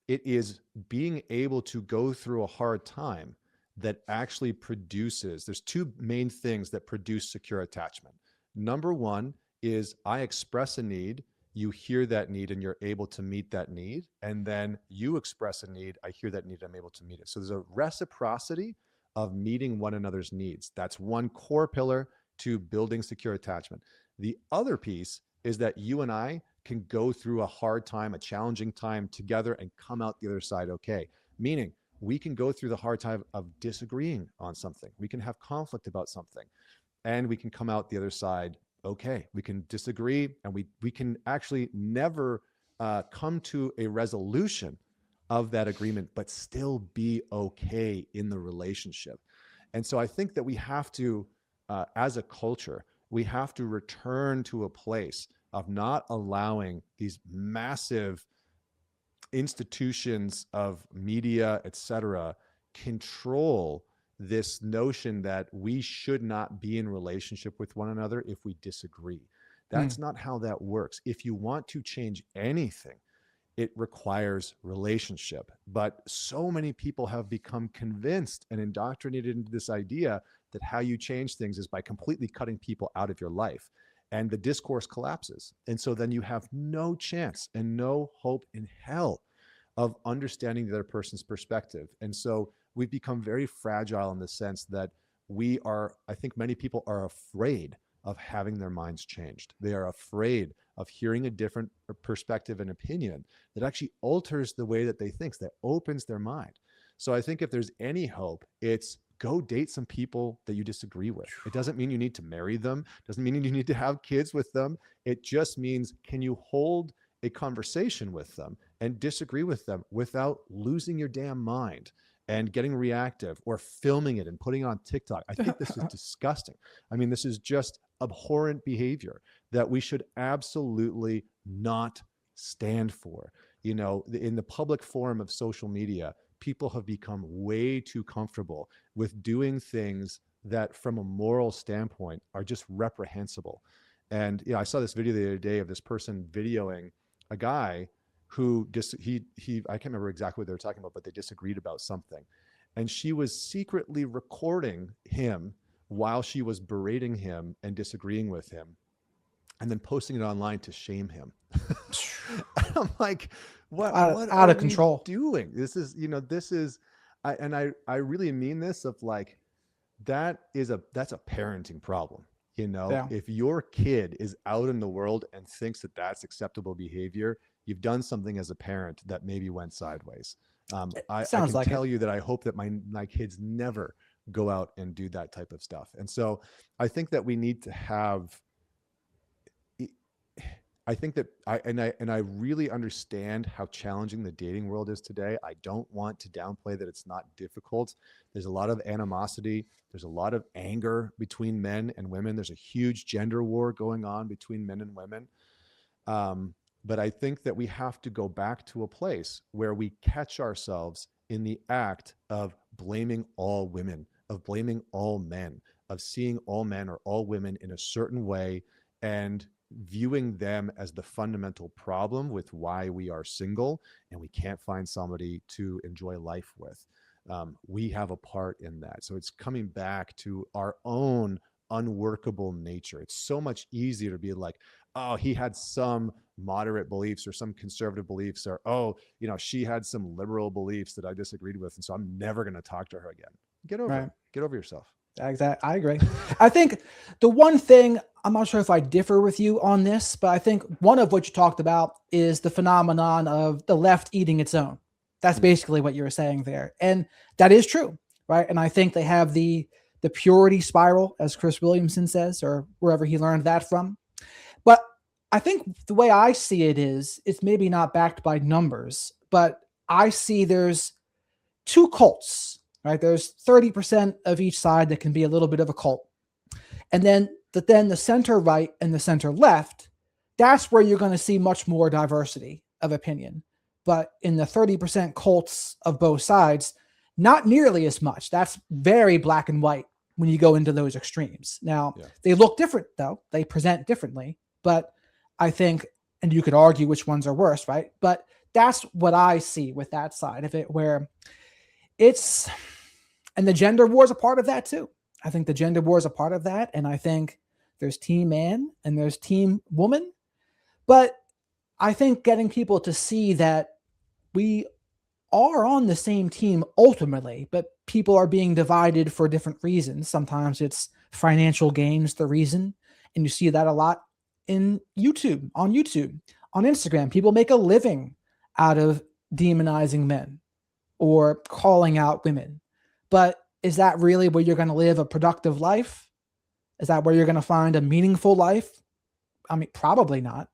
it is being able to go through a hard time that actually produces, there's two main things that produce secure attachment. Number one is I express a need, you hear that need, and you're able to meet that need. And then you express a need, I hear that need, I'm able to meet it. So there's a reciprocity of meeting one another's needs. That's one core pillar to building secure attachment. The other piece is that you and I can go through a hard time, a challenging time together and come out the other side okay. Meaning we can go through the hard time of disagreeing on something. We can have conflict about something and we can come out the other side okay. We can disagree and we can actually never come to a resolution of that agreement, but still be okay in the relationship. And so I think that we have to, as a culture, we have to return to a place of not allowing these massive institutions of media, et cetera, control this notion that we should not be in relationship with one another if we disagree. That's not how that works. If you want to change anything, it requires relationship. But so many people have become convinced and indoctrinated into this idea that how you change things is by completely cutting people out of your life. And the discourse collapses. And so then you have no chance and no hope in hell of understanding the other person's perspective. And so we've become very fragile in the sense that I think many people are afraid of having their minds changed. They are afraid of hearing a different perspective and opinion that actually alters the way that they think, that opens their mind. So I think if there's any hope, it's go date some people that you disagree with. It doesn't mean you need to marry them. It doesn't mean you need to have kids with them. It just means, can you hold a conversation with them and disagree with them without losing your damn mind and getting reactive or filming it and putting it on TikTok? I think this is disgusting. I mean, this is just abhorrent behavior that we should absolutely not stand for. In the public forum of social media, people have become way too comfortable with doing things that from a moral standpoint are just reprehensible. And I saw this video the other day of this person videoing a guy who I can't remember exactly what they were talking about, but they disagreed about something. And she was secretly recording him while she was berating him and disagreeing with him, and then posting it online to shame him. I'm like, what Out are of we control. doing? This is, I really mean this, of like, that's a parenting problem. Yeah. If your kid is out in the world and thinks that that's acceptable behavior, you've done something as a parent that maybe went sideways. I Sounds can like it. tell you that I hope that my kids never go out and do that type of stuff. And so I think that we need to have, I think that I really understand how challenging the dating world is today. I don't want to downplay that it's not difficult. There's a lot of animosity. There's a lot of anger between men and women. There's a huge gender war going on between men and women. But I think that we have to go back to a place where we catch ourselves in the act of blaming all women, of blaming all men, of seeing all men or all women in a certain way, and viewing them as the fundamental problem with why we are single and we can't find somebody to enjoy life with. We have a part in that. So it's coming back to our own unworkable nature. It's so much easier to be like, oh, he had some moderate beliefs or some conservative beliefs, or, oh, she had some liberal beliefs that I disagreed with, and so I'm never going to talk to her again. Get over Right. it. Get over yourself. Exactly. I agree. I think the one thing, I'm not sure if I differ with you on this, but I think one of what you talked about is the phenomenon of the left eating its own. That's basically what you were saying there. And that is true, right? And I think they have the purity spiral, as Chris Williamson says, or wherever he learned that from. But I think the way I see it is, it's maybe not backed by numbers, but I see there's two cults, right? There's 30% of each side that can be a little bit of a cult. And then the center right and the center left, that's where you're going to see much more diversity of opinion. But in the 30% cults of both sides, not nearly as much. That's very black and white when you go into those extremes. Now, they look different, though. They present differently. But I think, and you could argue which ones are worse, right? But that's what I see with that side of it, where it's, and the gender war is a part of that too. I think the gender war is a part of that. And I think there's team man and there's team woman. But I think getting people to see that we are on the same team ultimately, but people are being divided for different reasons. Sometimes it's financial gains, the reason. And you see that a lot in YouTube, on Instagram. People make a living out of demonizing men or calling out women. But is that really where you're going to live a productive life? Is that where you're going to find a meaningful life? I mean, probably not.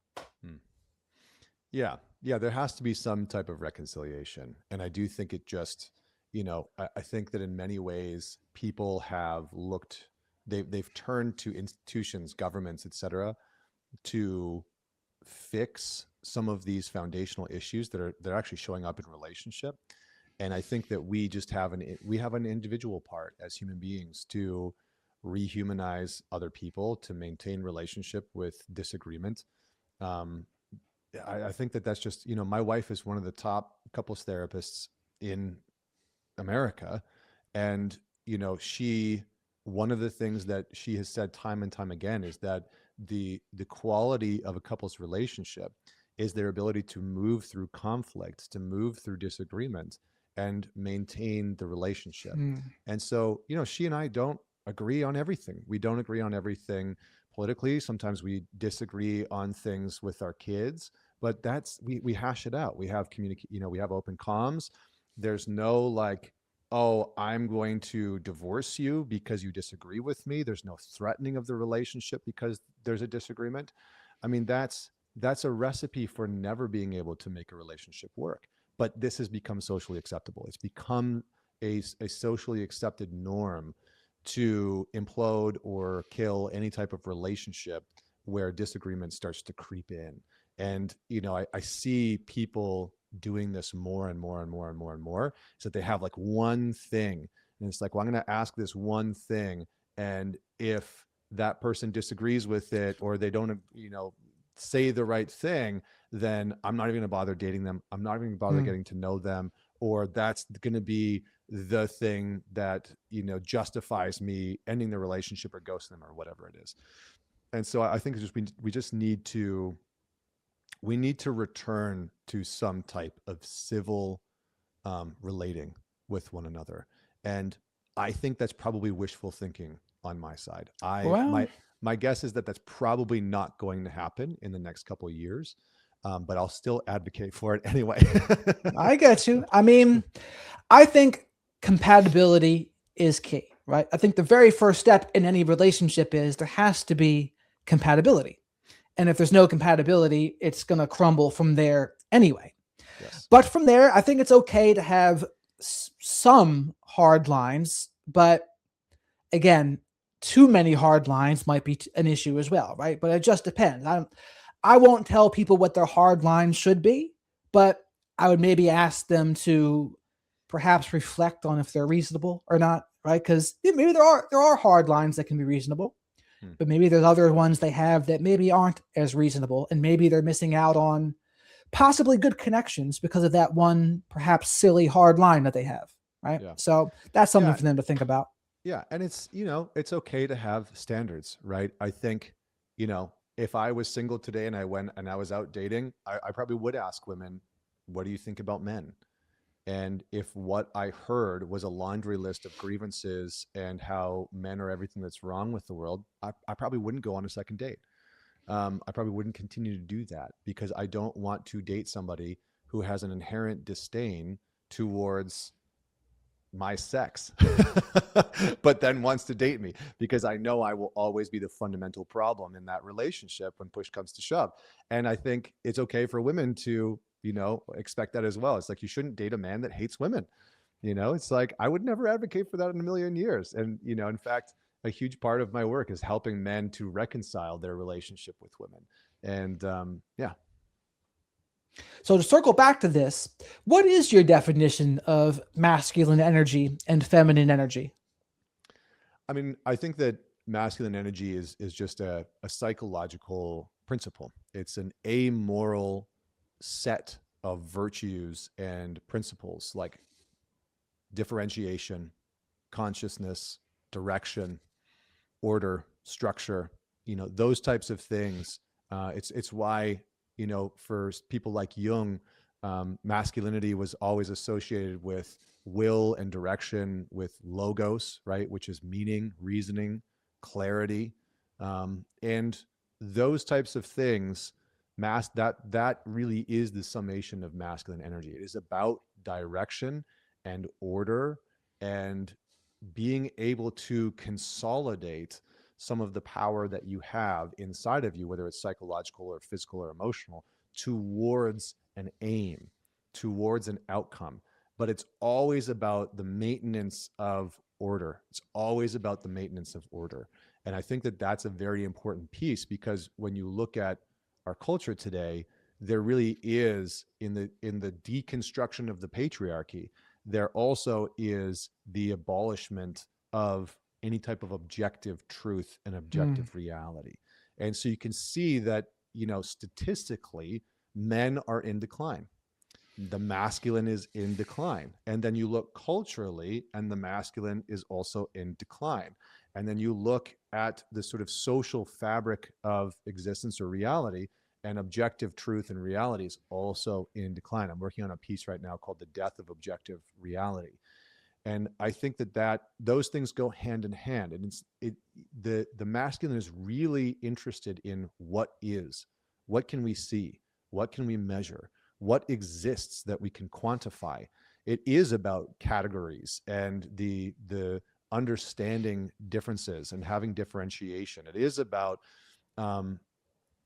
Yeah. There has to be some type of reconciliation. And I do think it just, I think that in many ways people have looked, they've turned to institutions, governments, et cetera, to fix some of these foundational issues they're actually showing up in relationship. And I think that we have an individual part as human beings to rehumanize other people, to maintain relationship with disagreement. I think that that's just, my wife is one of the top couples therapists in America. And, one of the things that she has said time and time again is that the quality of a couple's relationship is their ability to move through conflict, to move through disagreement and maintain the relationship. And so, she and I don't agree on everything. We don't agree on everything politically. Sometimes we disagree on things with our kids, but we hash it out. We have we have open comms. There's no like, oh, I'm going to divorce you because you disagree with me. There's no threatening of the relationship because there's a disagreement. I mean, that's a recipe for never being able to make a relationship work. But this has become socially acceptable. It's become a socially accepted norm to implode or kill any type of relationship where disagreement starts to creep in. And, I see people doing this more and more and more and more and more, so that they have like one thing. And it's like, well, I'm going to ask this one thing. And if that person disagrees with it, or they don't, say the right thing, then I'm not even going to bother dating them. I'm not even going to bother Mm. getting to know them, or that's going to be the thing that, justifies me ending the relationship or ghosting them or whatever it is. And so I think it's just, we just need to return to some type of civil relating with one another. And I think that's probably wishful thinking on my side. Well, My guess is that that's probably not going to happen in the next couple of years, but I'll still advocate for it anyway. I get you. I mean, I think compatibility is key, right? I think the very first step in any relationship is there has to be compatibility. And if there's no compatibility, it's going to crumble from there anyway. Yes. But from there, I think it's okay to have some hard lines. But again, too many hard lines might be an issue as well, right? But it just depends. I won't tell people what their hard lines should be, but I would maybe ask them to perhaps reflect on if they're reasonable or not, right? Because maybe there are hard lines that can be reasonable, Hmm. but maybe there's other ones they have that maybe aren't as reasonable, and maybe they're missing out on possibly good connections because of that one perhaps silly hard line that they have, right? Yeah. So that's something Yeah. for them to think about. Yeah. And it's, it's okay to have standards, right? I think, if I was single today and I went and I was out dating, I probably would ask women, what do you think about men? And if what I heard was a laundry list of grievances and how men are everything that's wrong with the world, I probably wouldn't go on a second date. I probably wouldn't continue to do that, because I don't want to date somebody who has an inherent disdain towards my sex, but then wants to date me, because I know I will always be the fundamental problem in that relationship when push comes to shove. And I think it's okay for women to, expect that as well. It's like, you shouldn't date a man that hates women. It's like, I would never advocate for that in a million years. And, in fact, a huge part of my work is helping men to reconcile their relationship with women. And yeah. So to circle back to this, what is your definition of masculine energy and feminine energy? I mean, I think that masculine energy is just a psychological principle. It's an amoral set of virtues and principles, like differentiation, consciousness, direction, order, structure, those types of things. It's why, for people like Jung, masculinity was always associated with will and direction, with logos, right, which is meaning, reasoning, clarity, and those types of things. That really is the summation of masculine energy. It is about direction and order, and being able to consolidate some of the power that you have inside of you, whether it's psychological or physical or emotional, towards an aim, towards an outcome. But it's always about the maintenance of order. It's always about the maintenance of order. And I think that that's a very important piece, because when you look at our culture today, there really is, in the deconstruction of the patriarchy, there also is the abolishment of any type of objective truth and Mm. objective reality. And so you can see that, statistically, men are in decline. The masculine is in decline. And then you look culturally, and the masculine is also in decline. And then you look at the sort of social fabric of existence or reality, and objective truth and reality is also in decline. I'm working on a piece right now called The Death of Objective Reality. And I think that those things go hand in hand. And the masculine is really interested in what can we see, what can we measure, what exists that we can quantify. It is about categories and the understanding differences and having differentiation. It is about um,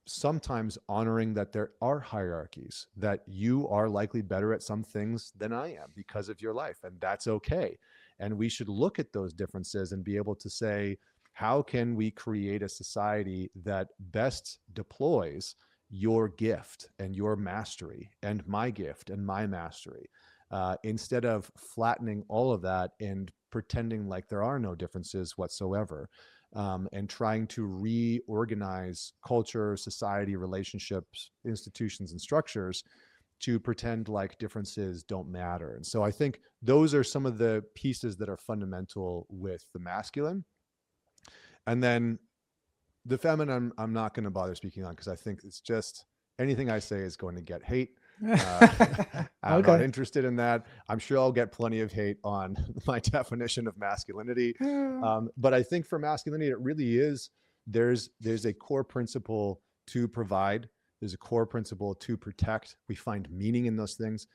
sometimes honoring that there are hierarchies, that you are likely better at some things than I am because of your life, and that's okay. And we should look at those differences and be able to say, how can we create a society that best deploys your gift and your mastery, and my gift and my mastery, instead of flattening all of that and pretending like there are no differences whatsoever. and trying to reorganize culture, society, relationships, institutions, and structures to pretend like differences don't matter. And so I think those are some of the pieces that are fundamental with the masculine. And then the feminine, I'm not going to bother speaking on because I think it's just anything I say is going to get hate. Uh, I'm not Okay. interested in that. I'm sure I'll get plenty of hate on my definition of masculinity. But I think for masculinity, it really is there's a core principle to provide. There's a core principle to protect. We find meaning in those things.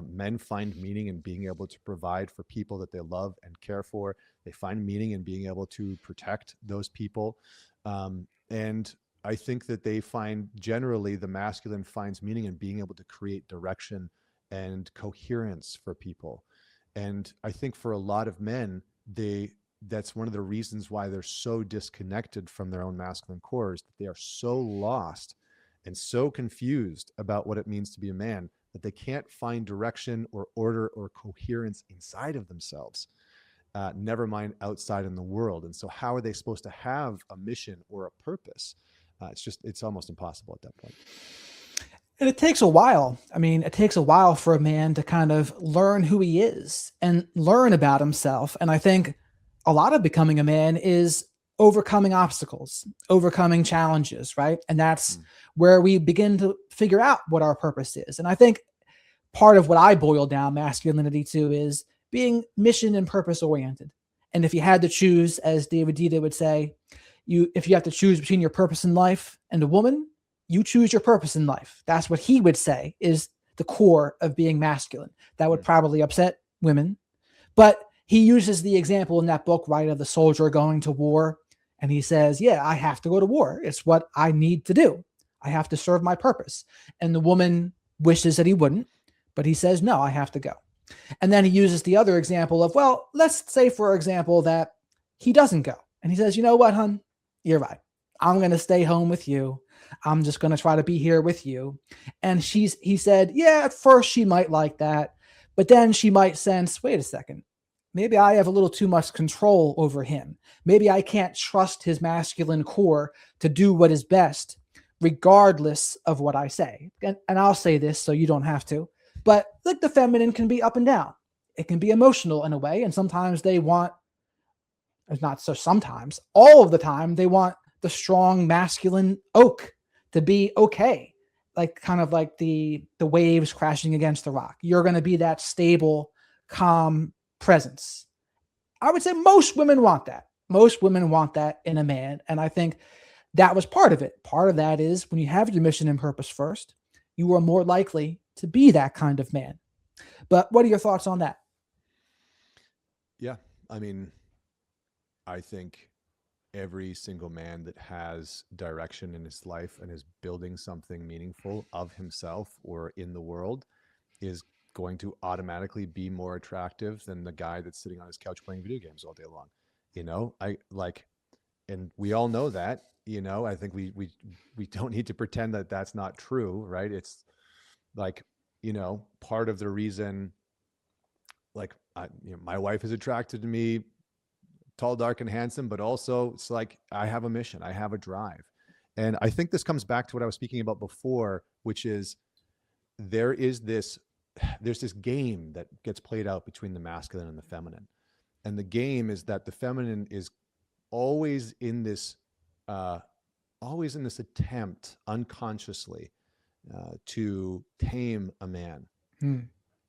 Men find meaning in being able to provide for people that they love and care for. They find meaning in being able to protect those people. And I think that they find generally the masculine finds meaning in being able to create direction and coherence for people. And I think for a lot of men, that's one of the reasons why they're so disconnected from their own masculine core, is that they are so lost and so confused about what it means to be a man that they can't find direction or order or coherence inside of themselves. Never mind outside in the world. And so how are they supposed to have a mission or a purpose? It's almost impossible at that point. And it takes a while. I mean, it takes a while for a man to kind of learn who he is and learn about himself. And I think a lot of becoming a man is overcoming obstacles, overcoming challenges, right? And that's where we begin to figure out what our purpose is. And I think part of what I boil down masculinity to is being mission and purpose oriented. And if you had to choose, as David Dita would say, if you have to choose between your purpose in life and a woman, you choose your purpose in life. That's what he would say is the core of being masculine. That would probably upset women. But he uses the example in that book, right, of the soldier going to war. And he says, yeah, I have to go to war. It's what I need to do. I have to serve my purpose. And the woman wishes that he wouldn't, but he says, no, I have to go. And then he uses the other example of, well, let's say, for example, that he doesn't go. And he says, you know what, hun? You're right. I'm going to stay home with you. I'm just going to try to be here with you. And he said, yeah, at first she might like that, but then she might sense, wait a second, maybe I have a little too much control over him. Maybe I can't trust his masculine core to do what is best, regardless of what I say. And I'll say this so you don't have to, but like the feminine can be up and down. It can be emotional in a way. And sometimes they want, not so sometimes, all of the time, they want the strong masculine oak to be okay. Like kind of like the waves crashing against the rock. You're going to be that stable, calm presence. I would say most women want that. Most women want that in a man. And I think that was part of it. Part of that is when you have your mission and purpose first, you are more likely to be that kind of man. But what are your thoughts on that? Yeah. I mean, I think every single man that has direction in his life and is building something meaningful of himself or in the world is going to automatically be more attractive than the guy that's sitting on his couch playing video games all day long. I like, and we all know that. I think we don't need to pretend that that's not true, right? It's like, part of the reason, like, my wife is attracted to me, tall, dark, and handsome, but also it's like I have a mission, I have a drive. And I think this comes back to what I was speaking about before, which is there's this game that gets played out between the masculine and the feminine. And the game is that the feminine is always in this attempt unconsciously to tame a man.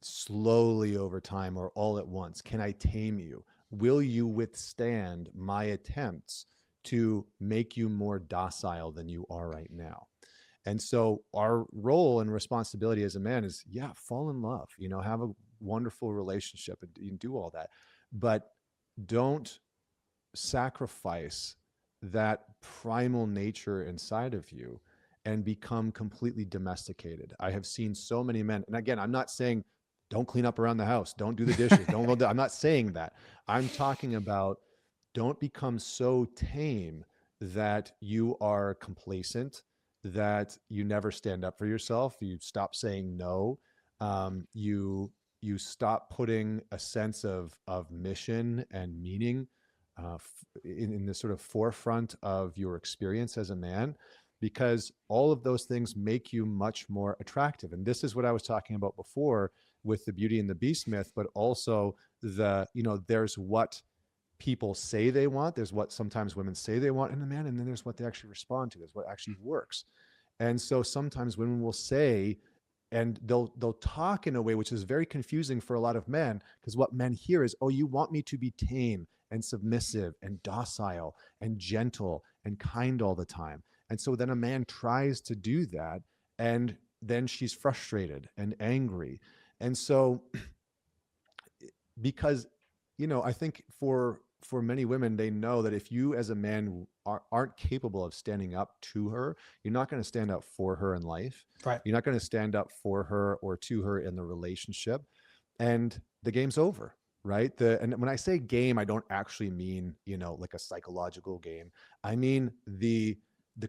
Slowly over time or all at once. Can I tame you? Will you withstand my attempts to make you more docile than you are right now? And so our role and responsibility as a man is, fall in love, have a wonderful relationship and do all that. But don't sacrifice that primal nature inside of you and become completely domesticated. I have seen so many men, and again, I'm not saying don't clean up around the house, don't do the dishes, don't. I'm not saying that. I'm talking about don't become so tame that you are complacent, that you never stand up for yourself, you stop saying no, you stop putting a sense of mission and meaning in the sort of forefront of your experience as a man, because all of those things make you much more attractive. And this is what I was talking about before with the Beauty and the Beast myth, but also there's what people say they want, there's what sometimes women say they want in a man, and then there's what they actually respond to, there's what actually works. And so sometimes women will say, and they'll talk in a way which is very confusing for a lot of men, because what men hear is, oh, you want me to be tame and submissive and docile and gentle and kind all the time. And so then a man tries to do that, and then she's frustrated and angry. And so because, I think for many women, they know that if you as a man aren't capable of standing up to her, you're not going to stand up for her in life. Right. You're not going to stand up for her or to her in the relationship, and the game's over. Right. And when I say game, I don't actually mean, like a psychological game. I mean, the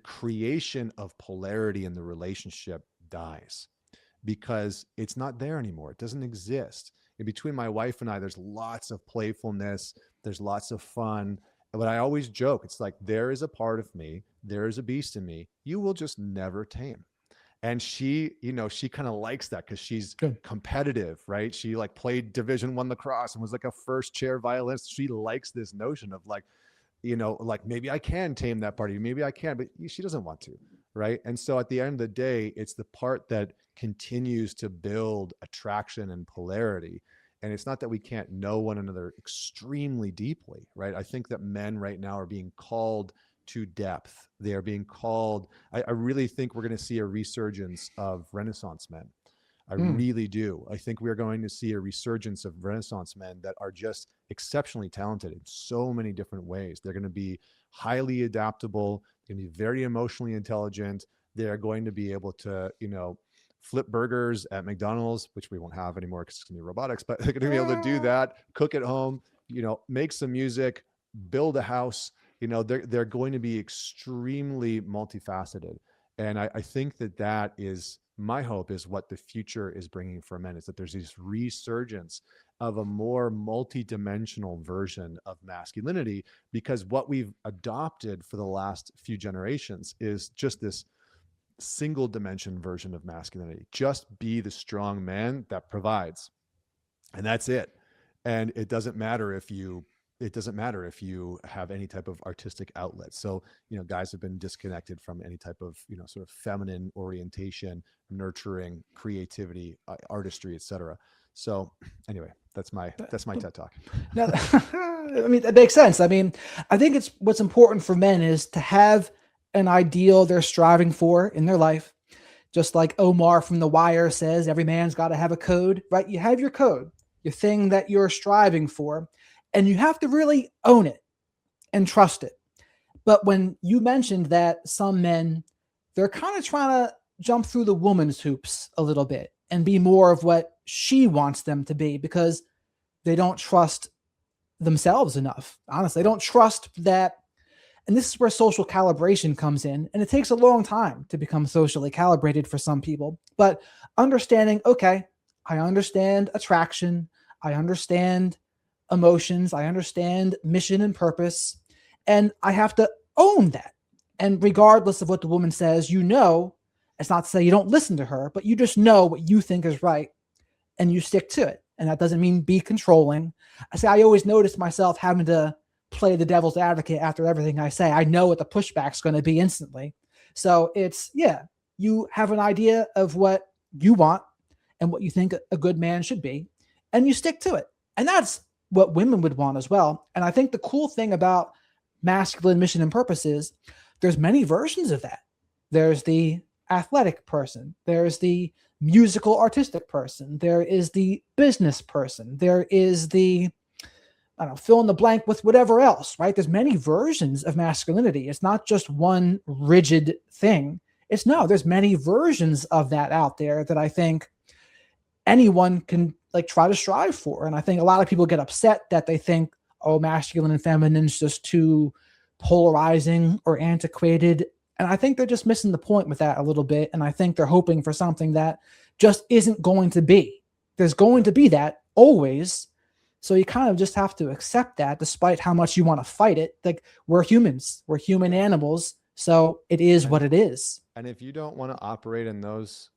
creation of polarity in the relationship dies because it's not there anymore. It doesn't exist. And between my wife and I, there's lots of playfulness. There's lots of fun. But I always joke, it's like, there is a part of me, there is a beast in me you will just never tame. And she, she kind of likes that because she's Good. competitive, right? She like played Division I lacrosse and was like a first chair violinist. She likes this notion of like, like maybe I can tame that part of you, maybe I can, but she doesn't want to, right? And so at the end of the day, it's the part that continues to build attraction and polarity. And it's not that we can't know one another extremely deeply, right? I think that men right now are being called to depth. They are being called, I really think we're going to see a resurgence of Renaissance men. I really do. I think we're going to see a resurgence of Renaissance men that are just exceptionally talented in so many different ways. They're going to be highly adaptable. They're going to be very emotionally intelligent. They're going to be able to, flip burgers at McDonald's, which we won't have anymore because it's going to be robotics, but they're going to be able to do that, cook at home, make some music, build a house. They're going to be extremely multifaceted. And I think that is my hope, is what the future is bringing for men, is that there's this resurgence of a more multidimensional version of masculinity, because what we've adopted for the last few generations is just this single dimension version of masculinity. Just be the strong man that provides. And that's it. And it doesn't matter if you have any type of artistic outlet. So, guys have been disconnected from any type of, sort of feminine orientation, nurturing, creativity, artistry, etc. So anyway, that's my TED talk. No, I mean, that makes sense. I mean, I think what's important for men is to have an ideal they're striving for in their life. Just like Omar from The Wire says, every man's got to have a code, right? You have your code, your thing that you're striving for, and you have to really own it and trust it. But when you mentioned that some men, they're kind of trying to jump through the woman's hoops a little bit and be more of what she wants them to be because they don't trust themselves enough. Honestly, they don't trust that. And this is where social calibration comes in. And it takes a long time to become socially calibrated for some people. But understanding, okay, I understand attraction. I understand emotions. I understand mission and purpose. And I have to own that. And regardless of what the woman says, it's not to say you don't listen to her, but you just know what you think is right and you stick to it. And that doesn't mean be controlling. I always notice myself having to play the devil's advocate after everything I say. I know what the pushback's going to be instantly. So you have an idea of what you want and what you think a good man should be, and you stick to it. And that's what women would want as well. And I think the cool thing about masculine mission and purpose is there's many versions of that. There's the athletic person. There's the musical artistic person. There is the business person. There is the fill in the blank with whatever else, right? There's many versions of masculinity. It's not just one rigid thing. There's many versions of that out there that I think anyone can try to strive for. And I think a lot of people get upset that they think, oh, masculine and feminine is just too polarizing or antiquated. And I think they're just missing the point with that a little bit. And I think they're hoping for something that just isn't going to be. There's going to be that always, So you kind of just have to accept that, despite how much you want to fight it. Like, we're humans, we're human Yeah. animals. So it is And what it is. and if you don't want to operate in those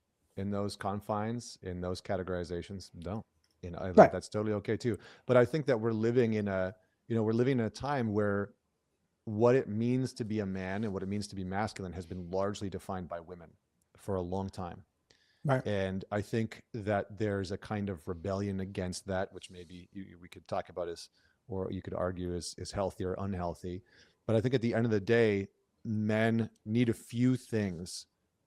confines, in those categorizations, don't. Like Right. that's totally okay too. But I think that we're living in a, we're living in a time where what it means to be a man and what it means to be masculine has been largely defined by women for a long time. Right. And I think that there's a kind of rebellion against that, which maybe we could talk about as, or you could argue is healthy or unhealthy. But I think at the end of the day, men need a few things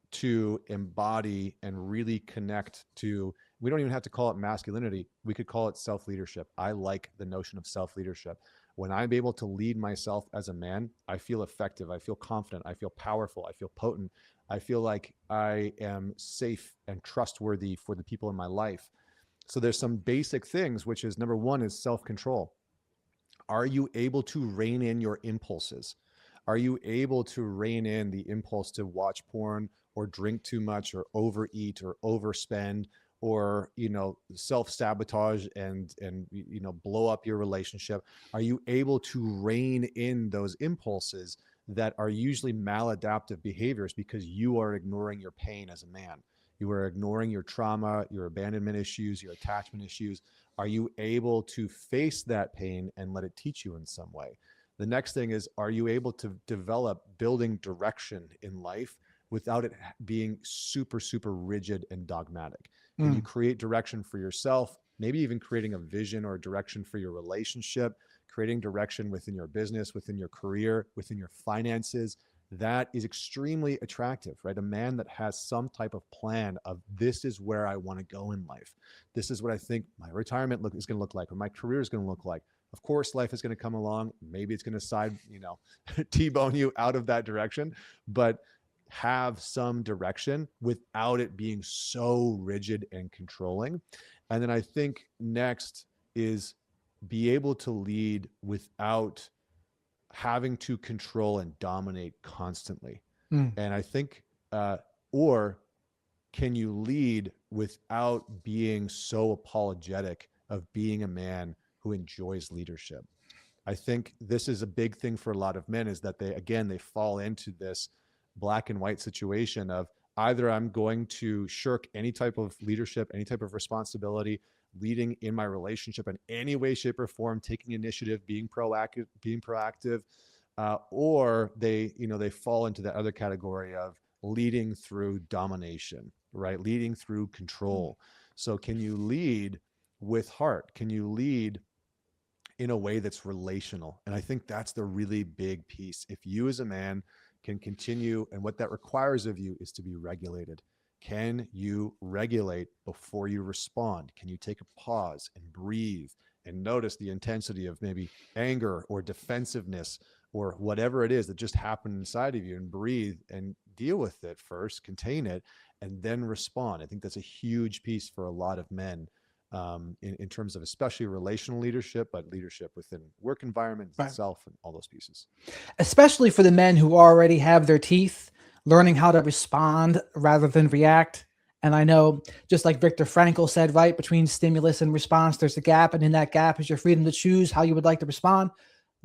to embody and really connect to. We don't even have to call it masculinity. We could call it self-leadership. I like the notion of self-leadership. When I'm able to lead myself as a man, I feel effective. I feel confident. I feel powerful. I feel potent. I feel like I am safe and trustworthy for the people in my life. So there's some basic things, which is number one is self-control. Are you able to rein in your impulses? Are you able to rein in the impulse to watch porn or drink too much or overeat or overspend or self-sabotage and blow up your relationship? Are you able to rein in those impulses that are usually maladaptive behaviors because you are ignoring your pain as a man? You are ignoring your trauma, your abandonment issues, your attachment issues. Are you able to face that pain and let it teach you in some way? The next thing is, are you able to develop building direction in life without it being super, super rigid and dogmatic? Can you Mm. create direction for yourself? Maybe even creating a vision or a direction for your relationship, creating direction within your business, within your career, within your finances. That is extremely attractive, right? A man that has some type of plan of, this is where I want to go in life. This is what I think my retirement is going to look like, or my career is going to look like. Of course, life is going to come along. Maybe it's going to T-bone you out of that direction, but have some direction without it being so rigid and controlling. And then I think next is be able to lead without having to control and dominate constantly. Mm. And I think, or can you lead without being so apologetic of being a man who enjoys leadership? I think this is a big thing for a lot of men, is that they fall into this black and white situation of, either I'm going to shirk any type of leadership, any type of responsibility, leading in my relationship in any way, shape, or form, taking initiative, being proactive, or they fall into that other category of leading through domination, right? Leading through control. So can you lead with heart? Can you lead in a way that's relational? And I think that's the really big piece. If you as a man can continue, and what that requires of you is to be regulated. Can you regulate before you respond? Can you take a pause and breathe and notice the intensity of maybe anger or defensiveness or whatever it is that just happened inside of you, and breathe and deal with it first, contain it, and then respond? I think that's a huge piece for a lot of men, in terms of especially relational leadership, but leadership within work environments Right. itself and all those pieces. Especially for the men who already have their teeth, learning how to respond rather than react. And I know, just like Viktor Frankl said, right, between stimulus and response, there's a gap. And in that gap is your freedom to choose how you would like to respond.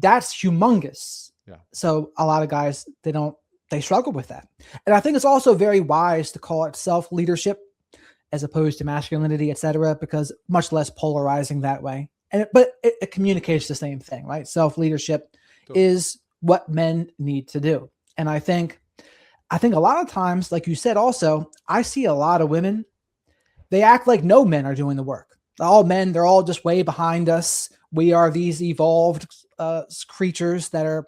That's humongous. Yeah. So a lot of guys, they struggle with that. And I think it's also very wise to call it self-leadership as opposed to masculinity, etc., because much less polarizing that way. But it communicates the same thing, right? Self-leadership Totally. is what men need to do. And I think a lot of times, like you said, also, I see a lot of women, they act like no men are doing the work. All men, they're all just way behind us. We are these evolved creatures that are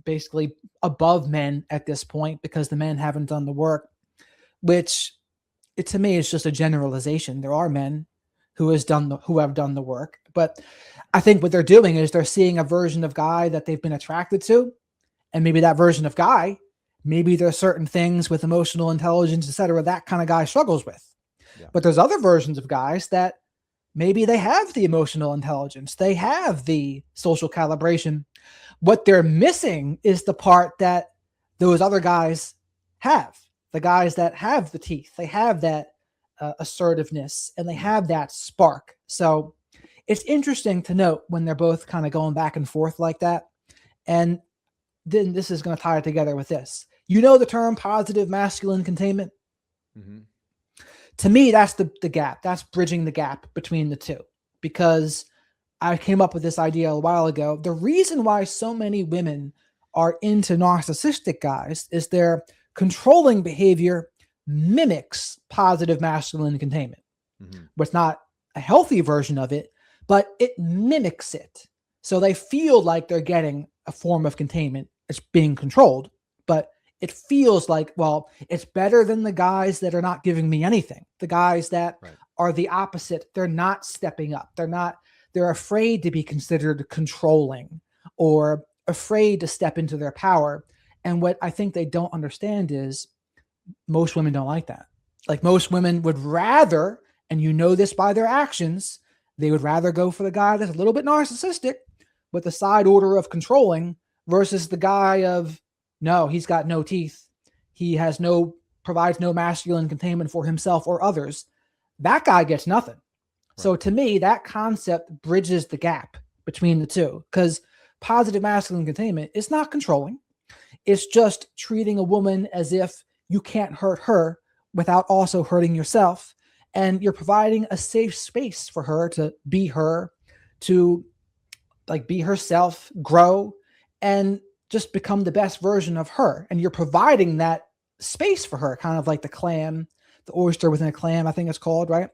basically above men at this point because the men haven't done the work, which to me is just a generalization. There are men who have done the work, but I think what they're doing is they're seeing a version of guy that they've been attracted to, and maybe that version of guy, maybe there's certain things with emotional intelligence, etc., that kind of guy struggles with. Yeah. But there's other versions of guys that maybe they have the emotional intelligence, they have the social calibration. What they're missing is the part that those other guys have. The guys that have the teeth, they have that assertiveness, and they have that spark. So it's interesting to note when they're both kind of going back and forth like that. And then this is going to tie it together with this. You know the term positive masculine containment? Mm-hmm. To me, that's the gap. That's bridging the gap between the two. Because I came up with this idea a while ago. The reason why so many women are into narcissistic guys is their controlling behavior mimics positive masculine containment. Mm-hmm. But it's not a healthy version of it, but it mimics it. So they feel like they're getting a form of containment. It's being controlled, but it feels like, well, it's better than the guys that are not giving me anything. The guys that Right. are the opposite. They're not stepping up. They're afraid to be considered controlling or afraid to step into their power. And what I think they don't understand is most women don't like that. Like most women would rather, and you know this by their actions, they would rather go for the guy that's a little bit narcissistic with the side order of controlling versus the guy of, no, he's got no teeth. He has provides no masculine containment for himself or others. That guy gets nothing. Right. So to me, that concept bridges the gap between the two, because positive masculine containment is not controlling. It's just treating a woman as if you can't hurt her without also hurting yourself. And you're providing a safe space for her to be her, to like be herself, grow, and just become the best version of her. And you're providing that space for her, kind of like the clam, the oyster within a clam, I think it's called, right?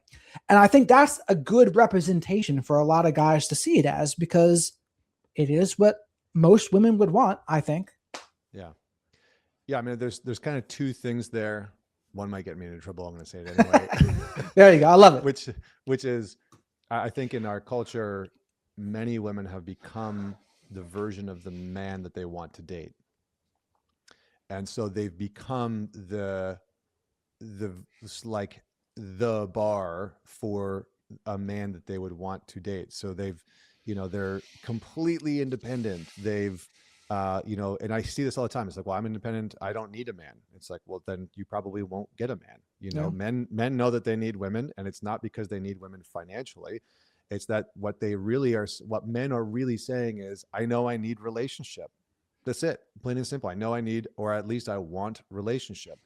And I think that's a good representation for a lot of guys to see it as, because it is what most women would want, I think. Yeah. Yeah. I mean, there's kind of two things there. One might get me into trouble. I'm going to say it anyway. There you go. I love it. Which is, I think in our culture, many women have become the version of the man that they want to date. And so they've become the bar for a man that they would want to date. So they're completely independent. They've, and I see this all the time. It's like, well, I'm independent. I don't need a man. It's like, well, then you probably won't get a man. Yeah. Men know that they need women, and it's not because they need women financially. It's that what men are really saying is, I know I need relationship. That's it. Plain and simple. I know I need, or at least I want relationship.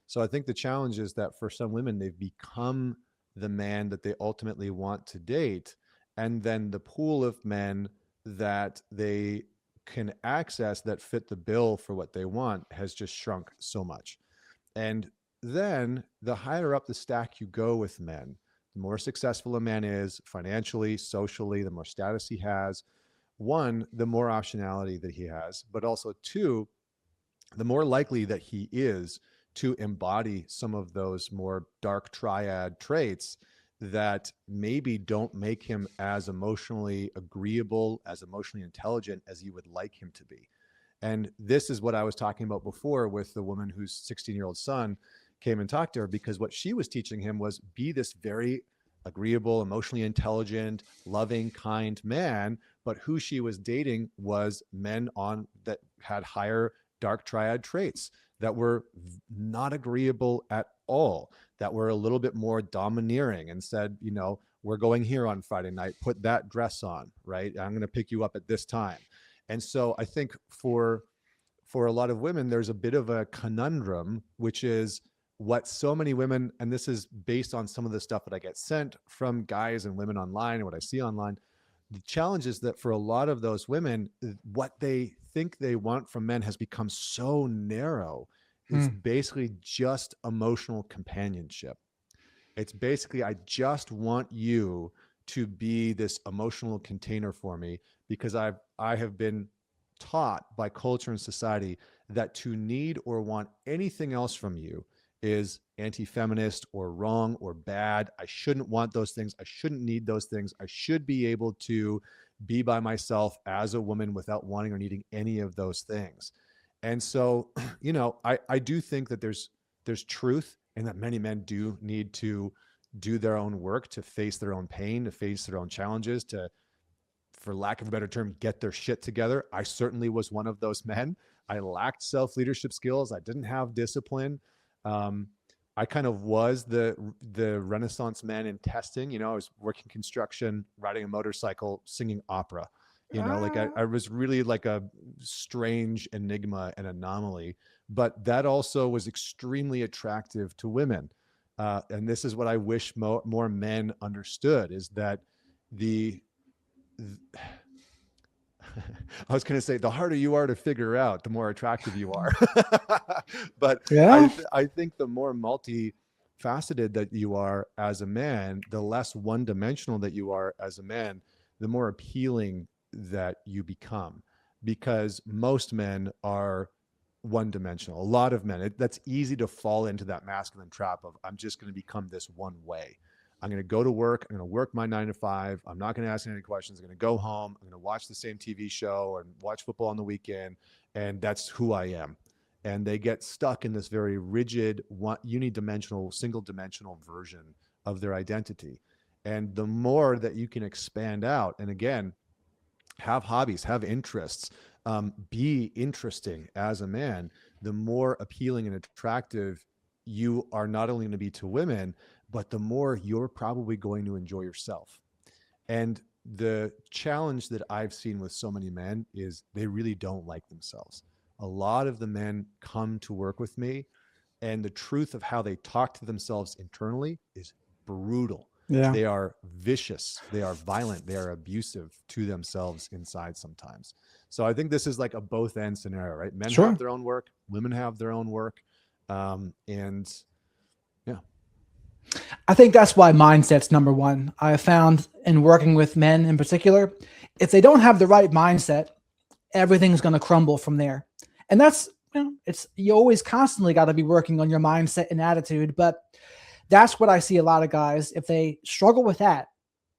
So I think the challenge is that for some women, they've become the man that they ultimately want to date. And then the pool of men that they can access that fit the bill for what they want has just shrunk so much. And then the higher up the stack you go with men, the more successful a man is financially, socially, the more status he has. One, the more optionality that he has, but also two, the more likely that he is to embody some of those more dark triad traits that maybe don't make him as emotionally agreeable, as emotionally intelligent as you would like him to be. And this is what I was talking about before with the woman whose 16-year-old son came and talked to her, because what she was teaching him was be this very agreeable, emotionally intelligent, loving, kind man. But who she was dating was men that had higher dark triad traits, that were not agreeable at all, that were a little bit more domineering and said, we're going here on Friday night, put that dress on, right? I'm going to pick you up at this time. And so I think for a lot of women, there's a bit of a conundrum, which is what so many women, and this is based on some of the stuff that I get sent from guys and women online and what I see online. The challenge is that for a lot of those women, what they think they want from men has become so narrow. It's basically just emotional companionship. It's basically, I just want you to be this emotional container for me, because I have been taught by culture and society that to need or want anything else from you is anti-feminist or wrong or bad. I shouldn't want those things. I shouldn't need those things. I should be able to be by myself as a woman without wanting or needing any of those things. And so, I do think that there's truth, and that many men do need to do their own work, to face their own pain, to face their own challenges, to, for lack of a better term, get their shit together. I certainly was one of those men. I lacked self-leadership skills. I didn't have discipline. I kind of was the Renaissance man in testing. You know, I was working construction, riding a motorcycle, singing opera. You know, like Ah, I was really like a strange enigma and anomaly, but that also was extremely attractive to women. And this is what I wish more men understood, is that the I was going to say, the harder you are to figure out, the more attractive you are. But yeah. I think the more multifaceted that you are as a man, the less one dimensional that you are as a man, the more appealing that you become. Because most men are one dimensional. A lot of men, that's easy to fall into that masculine trap of, I'm just going to become this one way. I'm going to go to work. I'm going to work my 9 to 5. I'm not going to ask any questions. I'm going to go home. I'm going to watch the same TV show and watch football on the weekend. And that's who I am. And they get stuck in this very rigid, unidimensional, single dimensional version of their identity. And the more that you can expand out, and again, have hobbies, have interests, be interesting as a man, the more appealing and attractive you are not only going to be to women, but the more you're probably going to enjoy yourself. And the challenge that I've seen with so many men is they really don't like themselves. A lot of the men come to work with me, and the truth of how they talk to themselves internally is brutal. Yeah. They are vicious, they are violent, they are abusive to themselves inside sometimes. So I think this is like a both end scenario, right? Men have Sure. their own work, women have their own work. And yeah. I think that's why mindset's number one. I have found in working with men in particular, if they don't have the right mindset, everything's going to crumble from there. And that's, it's, you always constantly got to be working on your mindset and attitude. But that's what I see a lot of guys. If they struggle with that,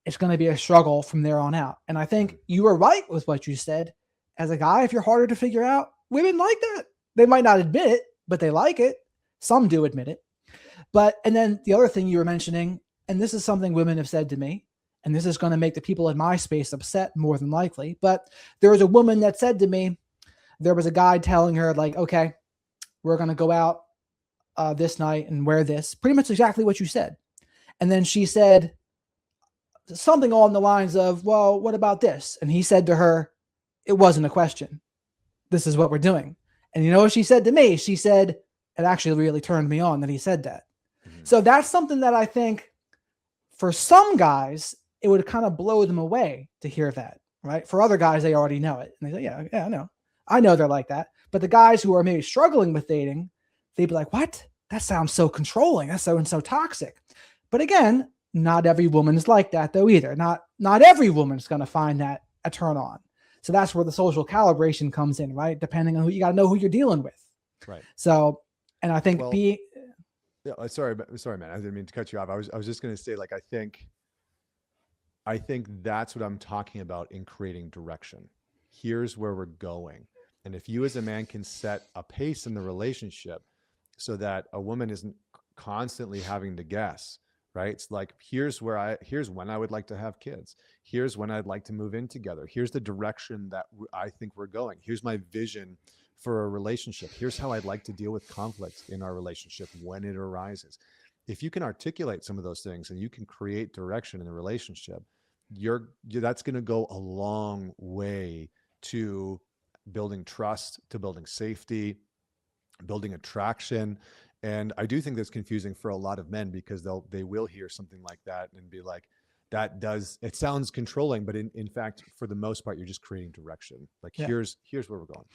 it's going to be a struggle from there on out. And I think you were right with what you said. As a guy, if you're harder to figure out, women like that. They might not admit it, but they like it. Some do admit it. But, and then the other thing you were mentioning, and this is something women have said to me, and this is going to make the people in my space upset more than likely. But there was a woman that said to me, there was a guy telling her, like, okay, we're going to go out this night and wear this, pretty much exactly what you said. And then she said something along the lines of, well, what about this? And he said to her, it wasn't a question. This is what we're doing. And you know what she said to me? She said, it actually really turned me on that he said that. Mm-hmm. So that's something that I think for some guys, it would kind of blow them away to hear that, right? For other guys, they already know it. And they say, yeah, I know. I know they're like that. But the guys who are maybe struggling with dating, they'd be like, what? That sounds so controlling. That's so toxic. But again, not every woman's like that though either. Not every woman's going to find that a turn on. So that's where the social calibration comes in, right? Depending on who, you got to know who you're dealing with. Right. So, and I think yeah, sorry, man. I didn't mean to cut you off. I was just going to say, like, I think that's what I'm talking about in creating direction. Here's where we're going. And if you as a man can set a pace in the relationship so that a woman isn't constantly having to guess, right? It's like, here's when I would like to have kids. Here's when I'd like to move in together. Here's the direction that I think we're going. Here's my vision for a relationship. Here's how I'd like to deal with conflict in our relationship when it arises. If you can articulate some of those things and you can create direction in the relationship, that's going to go a long way to building trust, to building safety, building attraction. And I do think that's confusing for a lot of men, because they will hear something like that and be like, it sounds controlling, but in fact, for the most part, you're just creating direction. Like, here's where we're going.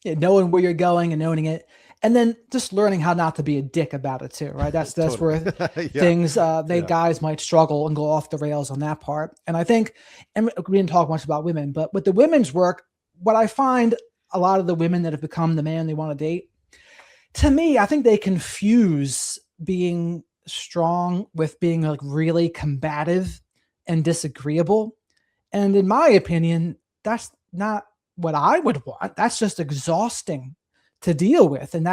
Yeah, knowing where you're going and owning it, and then just learning how not to be a dick about it too, right? That's totally. Where things guys might struggle and go off the rails on that part. And I think, and we didn't talk much about women, but with the women's work, what I find a lot of the women that have become the man they want to date, to me, I think they confuse being strong with being like really combative and disagreeable. And in my opinion, that's not what I would want. That's just exhausting to deal with. And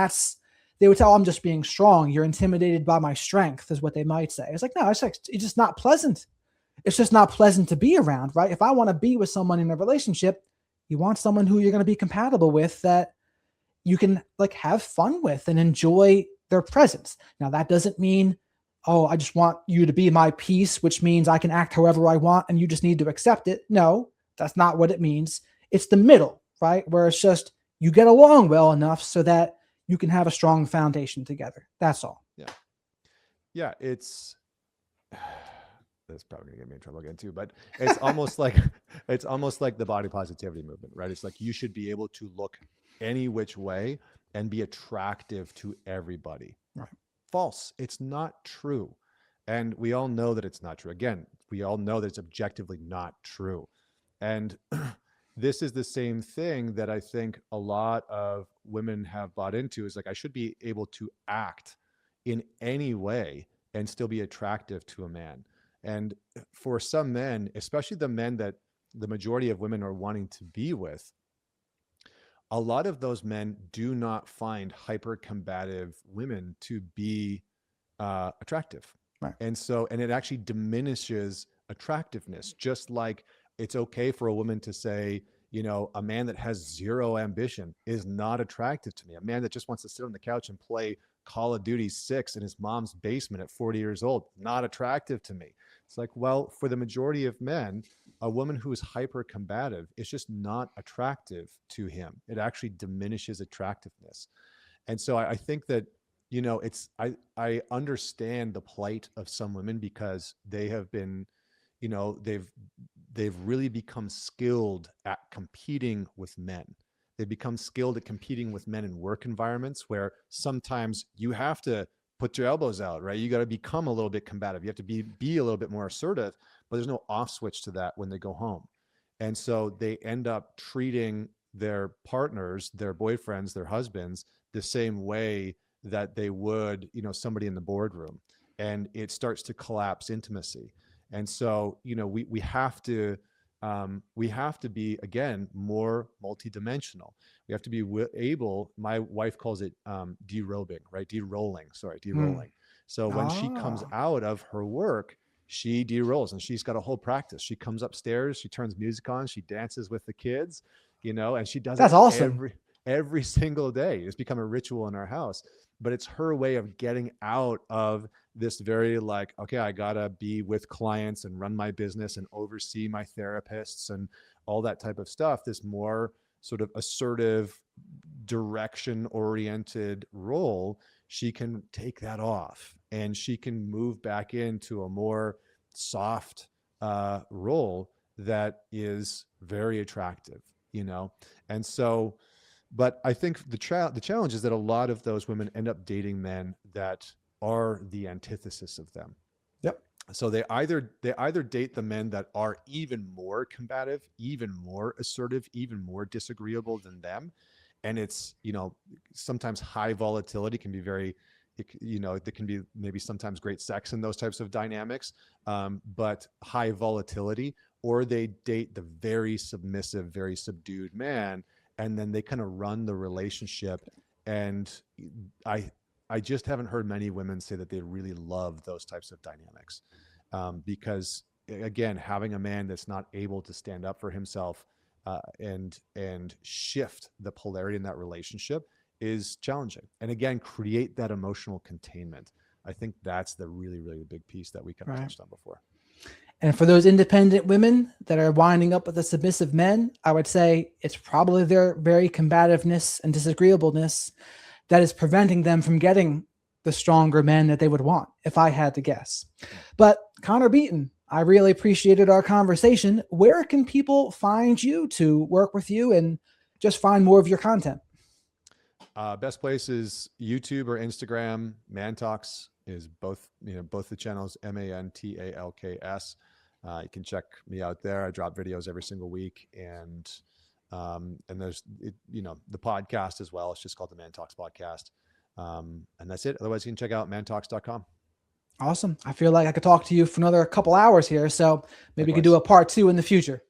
they would tell, I'm just being strong. You're intimidated by my strength is what they might say. It's like, no, it's just not pleasant. It's just not pleasant to be around, right? If I want to be with someone in a relationship, you want someone who you're going to be compatible with, that you can like have fun with and enjoy their presence. Now, that doesn't mean, oh, I just want you to be my piece, which means I can act however I want and you just need to accept it. No, that's not what it means. It's the middle, right? Where it's just you get along well enough so that you can have a strong foundation together. That's all. Yeah. Yeah. It's, that's probably gonna get me in trouble again too, but it's almost like it's almost like the body positivity movement, right? It's like you should be able to look any which way and be attractive to everybody. Right. False. It's not true. And we all know that it's not true. Again, we all know that it's objectively not true. And this is the same thing that I think a lot of women have bought into, is like, I should be able to act in any way and still be attractive to a man. And for some men, especially the men that the majority of women are wanting to be with, a lot of those men do not find hyper combative women to be attractive. Right. And it actually diminishes attractiveness. Just like it's okay for a woman to say, you know, a man that has zero ambition is not attractive to me. A man that just wants to sit on the couch and play Call of Duty 6 in his mom's basement at 40 years old, not attractive to me. It's like, well, for the majority of men, a woman who is hyper combative is just not attractive to him. It actually diminishes attractiveness. And so I think that, you know, I understand the plight of some women because they have been, you know, they've really become skilled at competing with men. They've become skilled at competing with men in work environments where sometimes you have to put your elbows out, right? You got to become a little bit combative. You have to be a little bit more assertive, but there's no off switch to that when they go home. And so they end up treating their partners, their boyfriends, their husbands, the same way that they would, you know, somebody in the boardroom. And it starts to collapse intimacy. And so, you know, we have to be, again, more multidimensional. We have to be able, my wife calls it derobing, right? De-rolling. So when she comes out of her work, she de-rolls and she's got a whole practice. She comes upstairs, she turns music on, she dances with the kids, you know, and she does That's it awesome. every single day. It's become a ritual in our house, but it's her way of getting out of this very like, okay, I gotta be with clients and run my business and oversee my therapists and all that type of stuff. This more sort of assertive, direction oriented role, she can take that off and she can move back into a more soft role that is very attractive, you know? And so, but I think the challenge is that a lot of those women end up dating men that are the antithesis of them. Yep. So they either date the men that are even more combative, even more assertive, even more disagreeable than them. And it's, you know, sometimes high volatility can be very, you know, there can be maybe sometimes great sex in those types of dynamics, but high volatility, or they date the very submissive, very subdued man, and then they kind of run the relationship. And I just haven't heard many women say that they really love those types of dynamics, because again, having a man that's not able to stand up for himself and shift the polarity in that relationship is challenging. And again, create that emotional containment. I think that's the really, really big piece that we kind of touched on before. And for those independent women that are winding up with the submissive men, I would say it's probably their very combativeness and disagreeableness that is preventing them from getting the stronger men that they would want, if I had to guess. But Connor Beaton, I really appreciated our conversation. Where can people find you to work with you and just find more of your content? Best place is YouTube or Instagram. ManTalks is both the channels, ManTalks. You can check me out there. I drop videos every single week, and there's the podcast as well. It's just called the ManTalks podcast, and that's it. Otherwise, you can check out mantalks.com. Awesome. I feel like I could talk to you for another couple hours here, so maybe we could do a part 2 in the future.